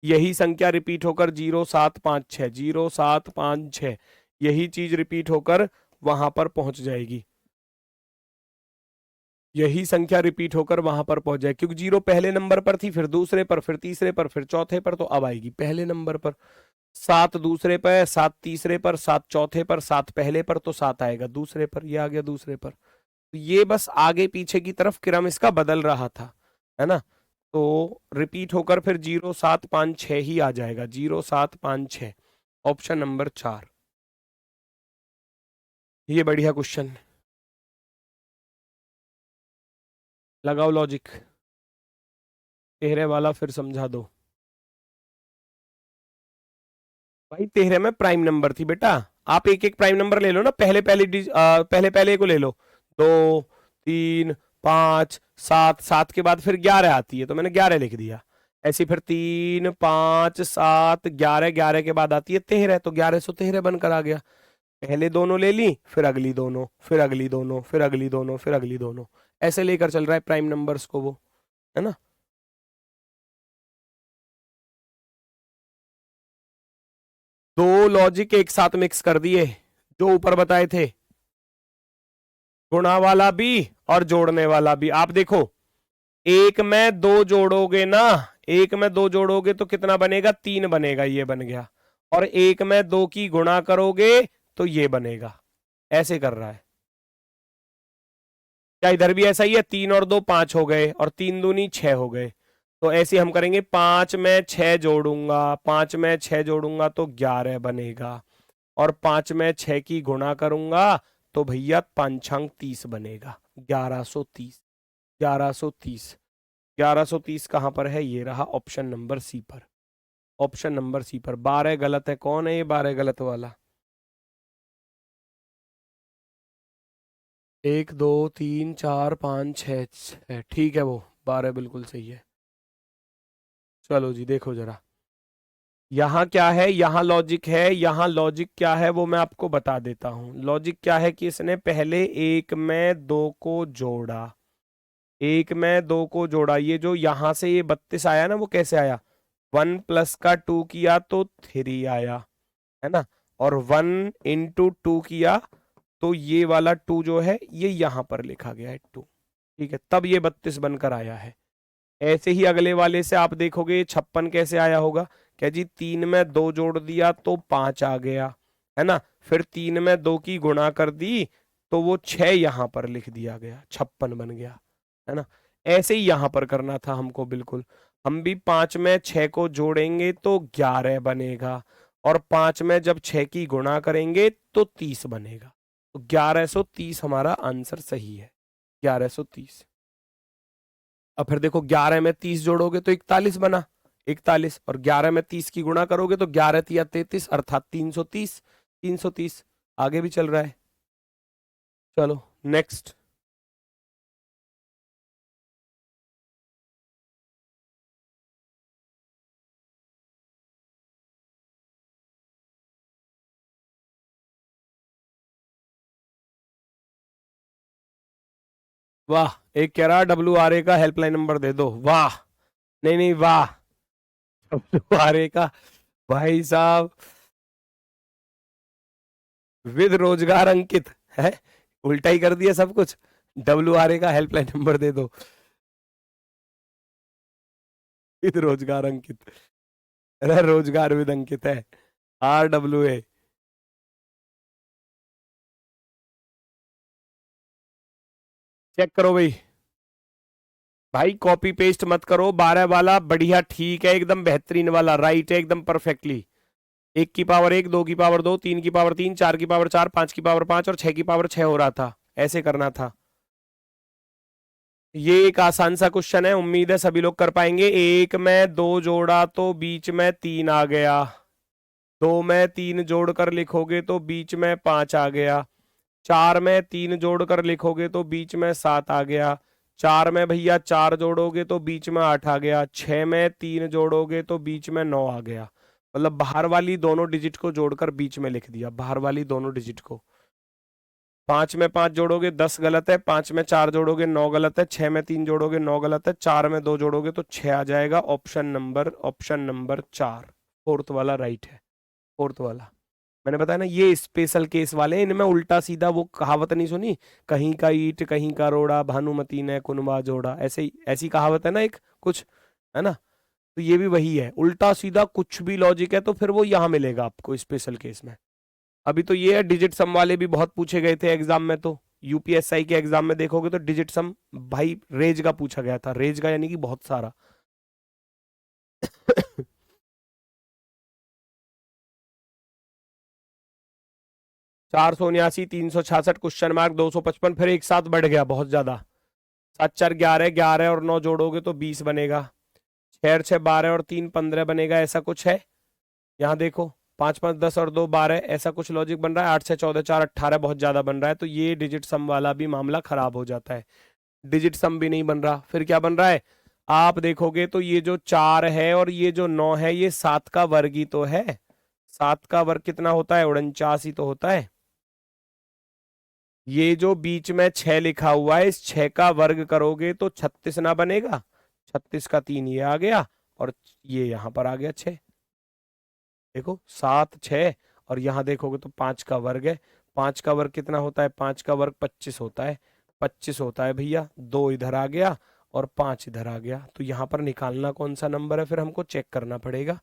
यही संख्या रिपीट होकर 0756, 0756, यही चीज रिपीट होकर वहां पर पहुंच जाएगी, यही संख्या रिपीट होकर वहां पर पहुंच जाए, क्योंकि 0 पहले नंबर पर थी, फिर दूसरे पर, फिर तीसरे पर, फिर चौथे पर, तो अब आएगी पहले नंबर पर। 7 दूसरे पर, 7 तीसरे पर, 7 चौथे पर, 7 पहले पर, तो 7 आएगा दूसरे पर, ये आ गया दूसरे पर। तो ये बस आगे पीछे की तरफ क्रम इसका बदल रहा था, है ना। तो रिपीट होकर फिर 0756 ही आ जाएगा, 0756, ऑप्शन नंबर 4। ये बढ़िया क्वेश्चन, लगाओ लॉजिक, तेरे वाला फिर समझा दो भाई। 13 में प्राइम नंबर थी बेटा, आप एक एक प्राइम नंबर ले लो ना, पहले पहले को ले लो, 2, 3, 5, 7, 7 के बाद फिर 11 आती है, तो मैंने 11 लिख दिया। ऐसी फिर 3, 5, 7, 11, 11 के बाद आती है 13, तो 1113 बनकर आ गया। पहले दोनों ले ली, फिर अगली दोनों, फिर अगली दोनों, फिर अगली दोनों, फिर अगली दोनों, ऐसे लेकर चल रहा है प्राइम नंबर्स को वो, है ना। दो लॉजिक एक साथ मिक्स कर दिए, जो ऊपर बताए थे, गुणा वाला भी और जोड़ने वाला भी। आप देखो, एक में दो जोड़ोगे ना, एक में दो जोड़ोगे तो कितना बनेगा, 3 बनेगा, ये बन गया। और एक में 2 की गुणा करोगे तो ये बनेगा, ऐसे कर रहा है। क्या इधर भी ऐसा ही है, 3 और 2 5 हो गए, और 3 दूनी 6 हो गए। तो ऐसे हम करेंगे, 5 में 6 जोड़ूंगा, 5 में 6 जोड़ूंगा तो 11 बनेगा, और 5 में 6 की गुणा करूंगा तो भैया 5 30 बनेगा, 1130, 1130, 1130 कहां पर है, ये रहा ऑप्शन नंबर सी पर, ऑप्शन नंबर सी पर। 12 गलत है, कौन है ये 12 गलत वाला, 1, 2, 3, 4, 5, 6, ठीक है, वो 12 बिल्कुल सही है। चलो जी देखो जरा, यहाँ क्या है, यहाँ लॉजिक है, यहाँ लॉजिक क्या है वो मैं आपको बता देता हूँ। लॉजिक क्या है कि इसने पहले 1 में 2 को जोड़ा, 1 में 2 को जोड़ा, ये जो यहां से ये 32 आया ना, वो कैसे आया, 1 प्लस का 2 किया तो 3 आया, है ना। और 1 इंटू 2 किया तो ये वाला 2 जो है ये यहां पर लिखा गया है 2, ठीक है, तब ये 32 बनकर आया है। ऐसे ही अगले वाले से आप देखोगे 56 कैसे आया होगा। क्या जी, 3 में 2 जोड़ दिया तो 5 आ गया, है ना। फिर 3 में 2 की गुणा कर दी तो वो 6 यहां पर लिख दिया गया, 56 बन गया, है ना। ऐसे ही यहां पर करना था हमको, बिल्कुल। हम भी 5 में 6 को जोड़ेंगे तो 11 बनेगा, और 5 में जब 6 की गुणा करेंगे तो 30 बनेगा। तो 1130 हमारा आंसर सही है, 1130। अब फिर देखो 11 में 30 जोड़ोगे तो 41 बना, 41, और 11 में 30 की गुणा करोगे तो 11 तिया 33 अर्थात 330, 330 आगे भी चल रहा है। चलो नेक्स्ट। वाह, एक कह रहा WRA का हेल्पलाइन नंबर दे दो, वाह। नहीं नहीं, वाह। WRA का, भाई साहब, विद रोजगार अंकित है, उल्टा ही कर दिया सब कुछ। WRA का हेल्पलाइन नंबर दे दो, विद रोजगार अंकित। अरे रोजगार विद अंकित है, RWA। चेक करो भाई, भाई कॉपी पेस्ट मत करो। 12 वाला बढ़िया, ठीक है, एकदम बेहतरीन वाला, राइट है एकदम परफेक्टली। 1 की पावर 1, 2 की पावर 2, 3 की पावर 3, 4 की पावर 4, 5 की पावर 5 और 6 की पावर 6 हो रहा था, ऐसे करना था। ये एक आसान सा क्वेश्चन है, उम्मीद है सभी लोग कर पाएंगे। 1 में 2 जोड़ा तो बीच में 3 आ गया, 2 में 3 जोड़कर लिखोगे तो बीच में 5 आ गया, 4 में 3 जोड़कर लिखोगे तो बीच में 7 आ गया, 4 में भैया 4 जोड़ोगे तो बीच में 8 आ गया, 6 में 3 जोड़ोगे तो बीच में 9 आ गया। मतलब बाहर वाली दोनों डिजिट को जोड़कर बीच में लिख दिया, बाहर वाली दोनों डिजिट को। 5 में 5 जोड़ोगे 10 गलत है, 5 में 4 जोड़ोगे 9 गलत है, 6 में 3 जोड़ोगे 9 गलत है, 4 में 2 जोड़ोगे तो 6 आ जाएगा। ऑप्शन नंबर 4, फोर्थ वाला राइट है, फोर्थ वाला। मैंने बताया ना, ये स्पेशल केस वाले हैं, इनमें उल्टा सीधा वो कहावत नहीं सुनी, कहीं का ईंट कहीं का रोड़ा, भानुमती ने कुनबा जोड़ा, ऐसे ही ऐसी कहावत है ना एक कुछ, है ना। तो ये भी वही है, उल्टा सीधा कुछ भी लॉजिक है तो फिर वो यहाँ मिलेगा आपको स्पेशल केस में। अभी तो ये है, डिजिट सम वाले भी बहुत पूछे गए थे एग्जाम में, तो यूपीएसआई के एग्जाम में देखोगे तो डिजिट सम भाई रेज का पूछा गया था, रेज का यानी कि बहुत सारा। 479, 366, क्वेश्चन मार्क, 255, फिर एक साथ बढ़ गया बहुत ज्यादा। 7 4 11, 11 और 9 जोड़ोगे तो 20 बनेगा, 6 6 12 और 3 15 बनेगा, ऐसा कुछ है। यहाँ देखो, 5 5 10 और 2 12, ऐसा कुछ लॉजिक बन रहा है। 8 6 14 4 18 बहुत ज्यादा बन रहा है, तो ये डिजिट सम वाला भी मामला खराब हो जाता है। डिजिट सम भी नहीं बन रहा, फिर क्या बन रहा है। आप देखोगे तो ये जो 4 है और ये जो 9 है, ये 7 का वर्ग ही तो है। 7 का वर्ग कितना होता है, 49 ही तो होता है। ये जो बीच में 6 लिखा हुआ है, इस 6 का वर्ग करोगे तो 36 ना बनेगा, 36 का 3 ये आ गया, और ये यहां पर आ गया 6। देखो 7 6, और यहां देखोगे तो 5 का वर्ग है। 5 का वर्ग कितना होता है, 5 का वर्ग 25 होता है, 25 होता है भैया। 2 इधर आ गया और 5 इधर आ गया, तो यहां पर निकालना कौन सा नंबर है, फिर हमको चेक करना पड़ेगा।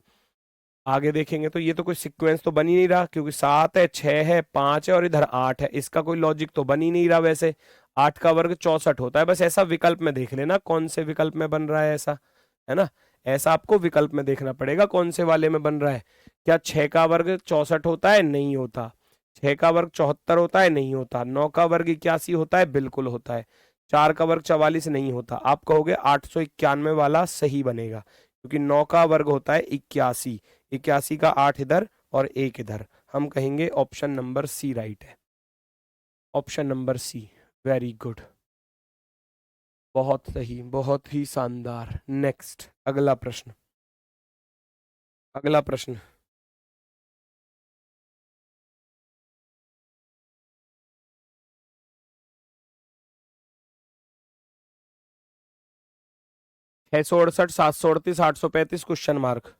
आगे देखेंगे तो ये तो कोई सीक्वेंस तो बन ही नहीं रहा, क्योंकि 7 है, 6 है, 5 है और इधर 8 है, इसका कोई लॉजिक तो बन ही नहीं रहा वैसे। 8 का वर्ग 64 होता है, बस ऐसा विकल्प में देख लेना कौन से विकल्प में बन रहा है ऐसा, है ना। ऐसा आपको विकल्प में देखना पड़ेगा कौन से वाले में बन रहा है। क्या 6 का वर्ग 64 होता है, नहीं होता। 6 का वर्ग 74 होता है, नहीं होता। 9 का वर्ग 81 होता है, बिल्कुल होता है। 4 का वर्ग 44 नहीं होता। आप कहोगे 891 वाला सही बनेगा, क्योंकि 9 का वर्ग होता है 81, 81 का 8 इधर और 1 इधर। हम कहेंगे ऑप्शन नंबर सी राइट है, option number C. Very good, बहुत सही, बहुत ही शानदार। नेक्स्ट, अगला प्रश्न, अगला प्रश्न। है 168, 738, 835, क्वेश्चन मार्क।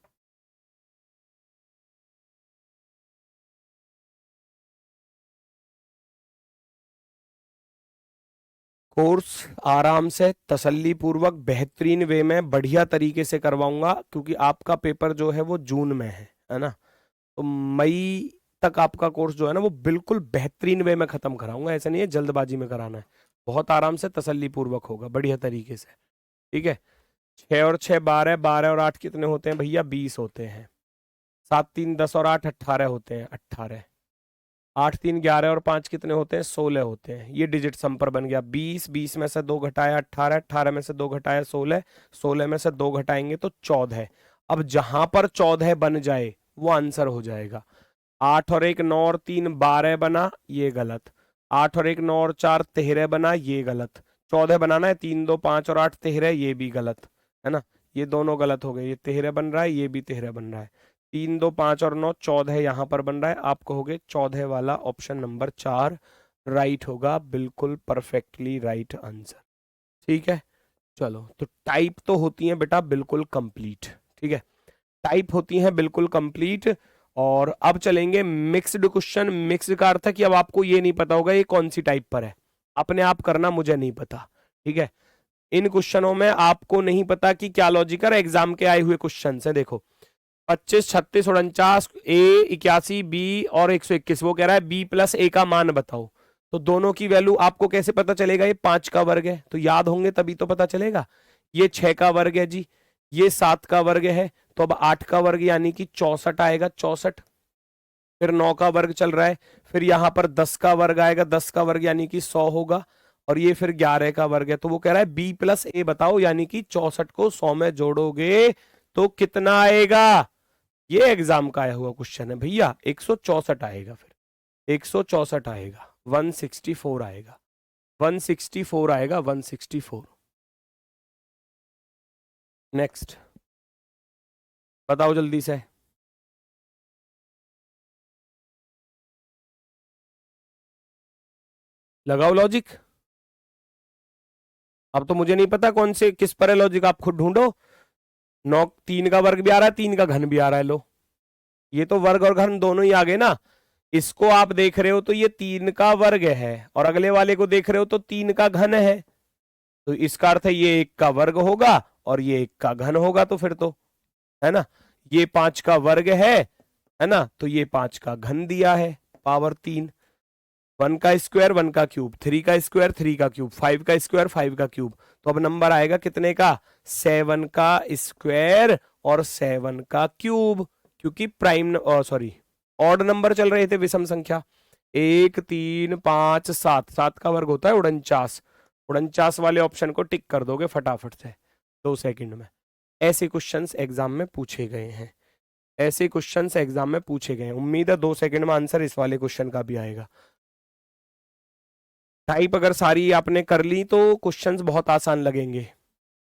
कोर्स आराम से तसल्ली पूर्वक बेहतरीन वे में बढ़िया तरीके से करवाऊंगा, क्योंकि आपका पेपर जो है वो जून में है ना। तो मई तक आपका कोर्स जो है ना वो बिल्कुल बेहतरीन वे में खत्म कराऊंगा, ऐसा नहीं है जल्दबाजी में कराना है। बहुत आराम से तसल्ली पूर्वक होगा, बढ़िया तरीके से। ठीक है। 6 और 6 12, 12 और 8 कितने होते हैं भैया? 20 होते हैं। 7 3 10 और 8 18 होते हैं, 18। 8 3 11 और 5 कितने होते हैं? 16 होते हैं। ये डिजिट सम पर बन गया 20, 20 में से 2 घटाया 18, 18 में से 2 घटाया 16, 16 में से 2 घटाएंगे तो 14। अब जहां पर 14 बन जाए वो आंसर हो जाएगा। 8 और 1 9 और 3 12 बना, ये गलत। 8 और 1 9 और 4 13 बना, ये गलत। 14 बनाना है, 3 2 5 और 8 13, ये भी गलत है ना। ये दोनों गलत हो गए, ये 13 बन रहा है, ये भी 13 बन रहा है। 3 2 5 और 9 14 यहां पर बन रहा है। आप कहोगे 14 वाला ऑप्शन नंबर 4 राइट होगा, बिल्कुल परफेक्टली राइट आंसर। ठीक है। चलो, तो टाइप तो होती है बेटा बिल्कुल कंप्लीट। ठीक है, टाइप होती है बिल्कुल कंप्लीट। और अब चलेंगे मिक्स्ड क्वेश्चन। मिक्स्ड का अर्थ है कि अब आपको ये नहीं पता होगा ये कौन सी टाइप पर है, अपने आप करना, मुझे नहीं पता। ठीक है, इन क्वेश्चनों में आपको नहीं पता कि क्या लॉजिक है। एग्जाम के आए हुए क्वेश्चन है, देखो 25 36 49 ए 81 बी और 121। वो कह रहा है बी प्लस ए का मान बताओ। तो दोनों की वैल्यू आपको कैसे पता चलेगा? ये 5 का वर्ग है तो याद होंगे तभी तो पता चलेगा। ये 6 का वर्ग है जी, ये 7 का वर्ग है, तो अब 8 का वर्ग यानी कि 64 आएगा, 64। फिर 9 का वर्ग चल रहा है, फिर यहां पर 10 का वर्ग आएगा, 10 का वर्ग यानी कि 100 होगा। और ये फिर 11 का वर्ग है, तो वो कह रहा है बी प्लस ए बताओ, यानी कि 64 को 100 में जोड़ोगे तो कितना आएगा? ये एग्जाम का आया हुआ क्वेश्चन है भैया। 164 आएगा, फिर 164 आएगा, 164 आएगा, 164 आएगा, 164। नेक्स्ट बताओ जल्दी से। लगाओ लॉजिक। अब तो मुझे नहीं पता कौन से किस पर है लॉजिक, आप खुद ढूंढो। 9 3 का वर्ग भी आ रहा है, 3 का घन भी आ रहा है। लो, ये तो वर्ग और घन दोनों ही आ गए ना। इसको आप देख रहे हो तो ये 3 का वर्ग है, और अगले वाले को देख रहे हो तो 3 का घन है। तो इसका अर्थ है ये 1 का वर्ग होगा और ये 1 का घन होगा, तो फिर तो है ना। ये 5 का वर्ग है ना, तो ये 5 का घन दिया है, पावर 3। 1 का स्क्वायर 1 का क्यूब, 3 का स्क्वायर 3 का क्यूब, 5 का स्क्वायर 5 का क्यूब। तो अब नंबर आएगा कितने का? 7 का स्क्वायर और 7 का क्यूब, क्योंकि प्राइम सॉरी ऑड नंबर चल रहे थे, विषम संख्या। 1 3 5 7, 7 का वर्ग होता है 49। 49 वाले ऑप्शन को टिक कर दोगे फटाफट से 2 सेकंड में। ऐसे क्वेश्चंस एग्जाम में पूछे गए हैं, ऐसे क्वेश्चंस एग्जाम में पूछे गए हैं। उम्मीद है 2 सेकंड में आंसर इस वाले क्वेश्चन का भी आएगा। टाइप अगर सारी आपने कर ली तो क्वेश्चंस बहुत आसान लगेंगे।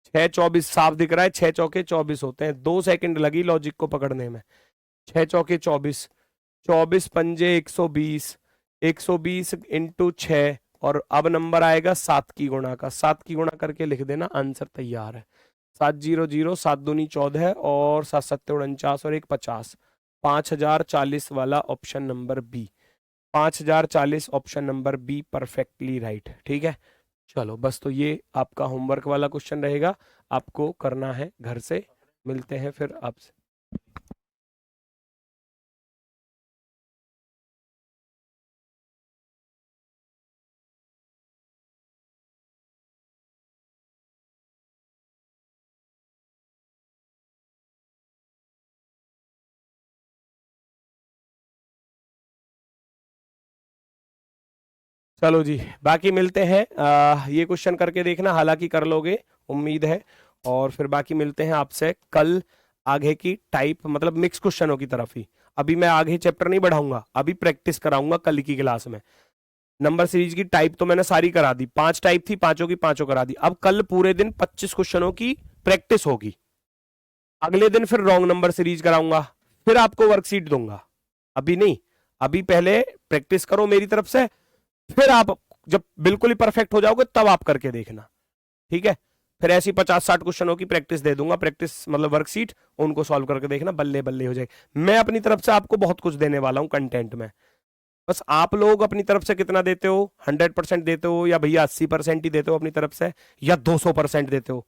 6 24 साफ दिख रहा है, 6 चौके 24 होते हैं। 2 सेकंड लगी लॉजिक को पकड़ने में। 6 चौके 24, 24 पंजे 120, 120 इंटू 6, और अब नंबर आएगा 7 की गुणा का। 7 की गुणा करके लिख देना, आंसर तैयार है। 7 0 0, 7 दूनी 14 और 7 7 49 और 1 50। 5040 वाला option number B, 5040 option number B perfectly right. ठीक है, चलो बस तो ये आपका होमवर्क वाला क्वेश्चन रहेगा, आपको करना है घर से। मिलते हैं फिर आपसे। चलो जी, बाकी मिलते हैं। ये क्वेश्चन करके देखना, हालांकि कर लोगे उम्मीद है। और फिर बाकी मिलते हैं आपसे कल आगे की टाइप, मतलब मिक्स क्वेश्चनों की तरफ ही। अभी मैं आगे चैप्टर नहीं बढ़ाऊंगा, अभी प्रैक्टिस कराऊंगा कल की क्लास में। नंबर सीरीज की टाइप तो मैंने सारी करा दी, 5 टाइप थी, पांचों की पांचों करा दी। अब कल पूरे दिन 25 क्वेश्चनों की प्रैक्टिस होगी। अगले दिन फिर रॉन्ग नंबर सीरीज कराऊंगा, फिर आपको वर्कशीट दूंगा। अभी नहीं, अभी पहले प्रैक्टिस करो मेरी तरफ से, फिर आप जब बिल्कुल ही परफेक्ट हो जाओगे तब आप करके देखना। ठीक है, फिर ऐसी 50-60 क्वेश्चनों की प्रैक्टिस दे दूंगा, प्रैक्टिस मतलब वर्कशीट, उनको सॉल्व करके देखना, बल्ले बल्ले हो जाएगी। मैं अपनी तरफ से आपको बहुत कुछ देने वाला हूं कंटेंट में। बस आप लोग अपनी तरफ से कितना देते हो, 100% देते हो या भैया 80% ही देते हो अपनी तरफ से, या 200% देते हो,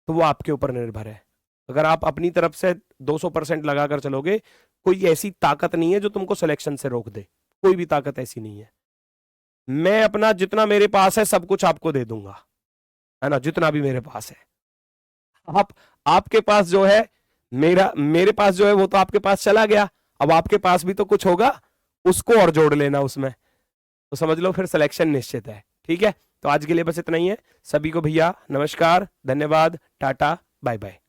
तो वो आपके ऊपर निर्भर है। अगर आप अपनी तरफ से 200% लगाकर चलोगे, कोई ऐसी ताकत नहीं है जो तुमको सिलेक्शन से रोक दे, कोई भी ताकत ऐसी नहीं है। मैं अपना जितना मेरे पास है सब कुछ आपको दे दूंगा, है ना, जितना भी मेरे पास है। आप आपके पास जो है, मेरे पास जो है वो तो आपके पास चला गया, अब आपके पास भी तो कुछ होगा, उसको और जोड़ लेना उसमें, तो समझ लो फिर सिलेक्शन निश्चित है। ठीक है, तो आज के लिए बस इतना ही है। सभी को भैया नमस्कार, धन्यवाद, टाटा, बाय बाय।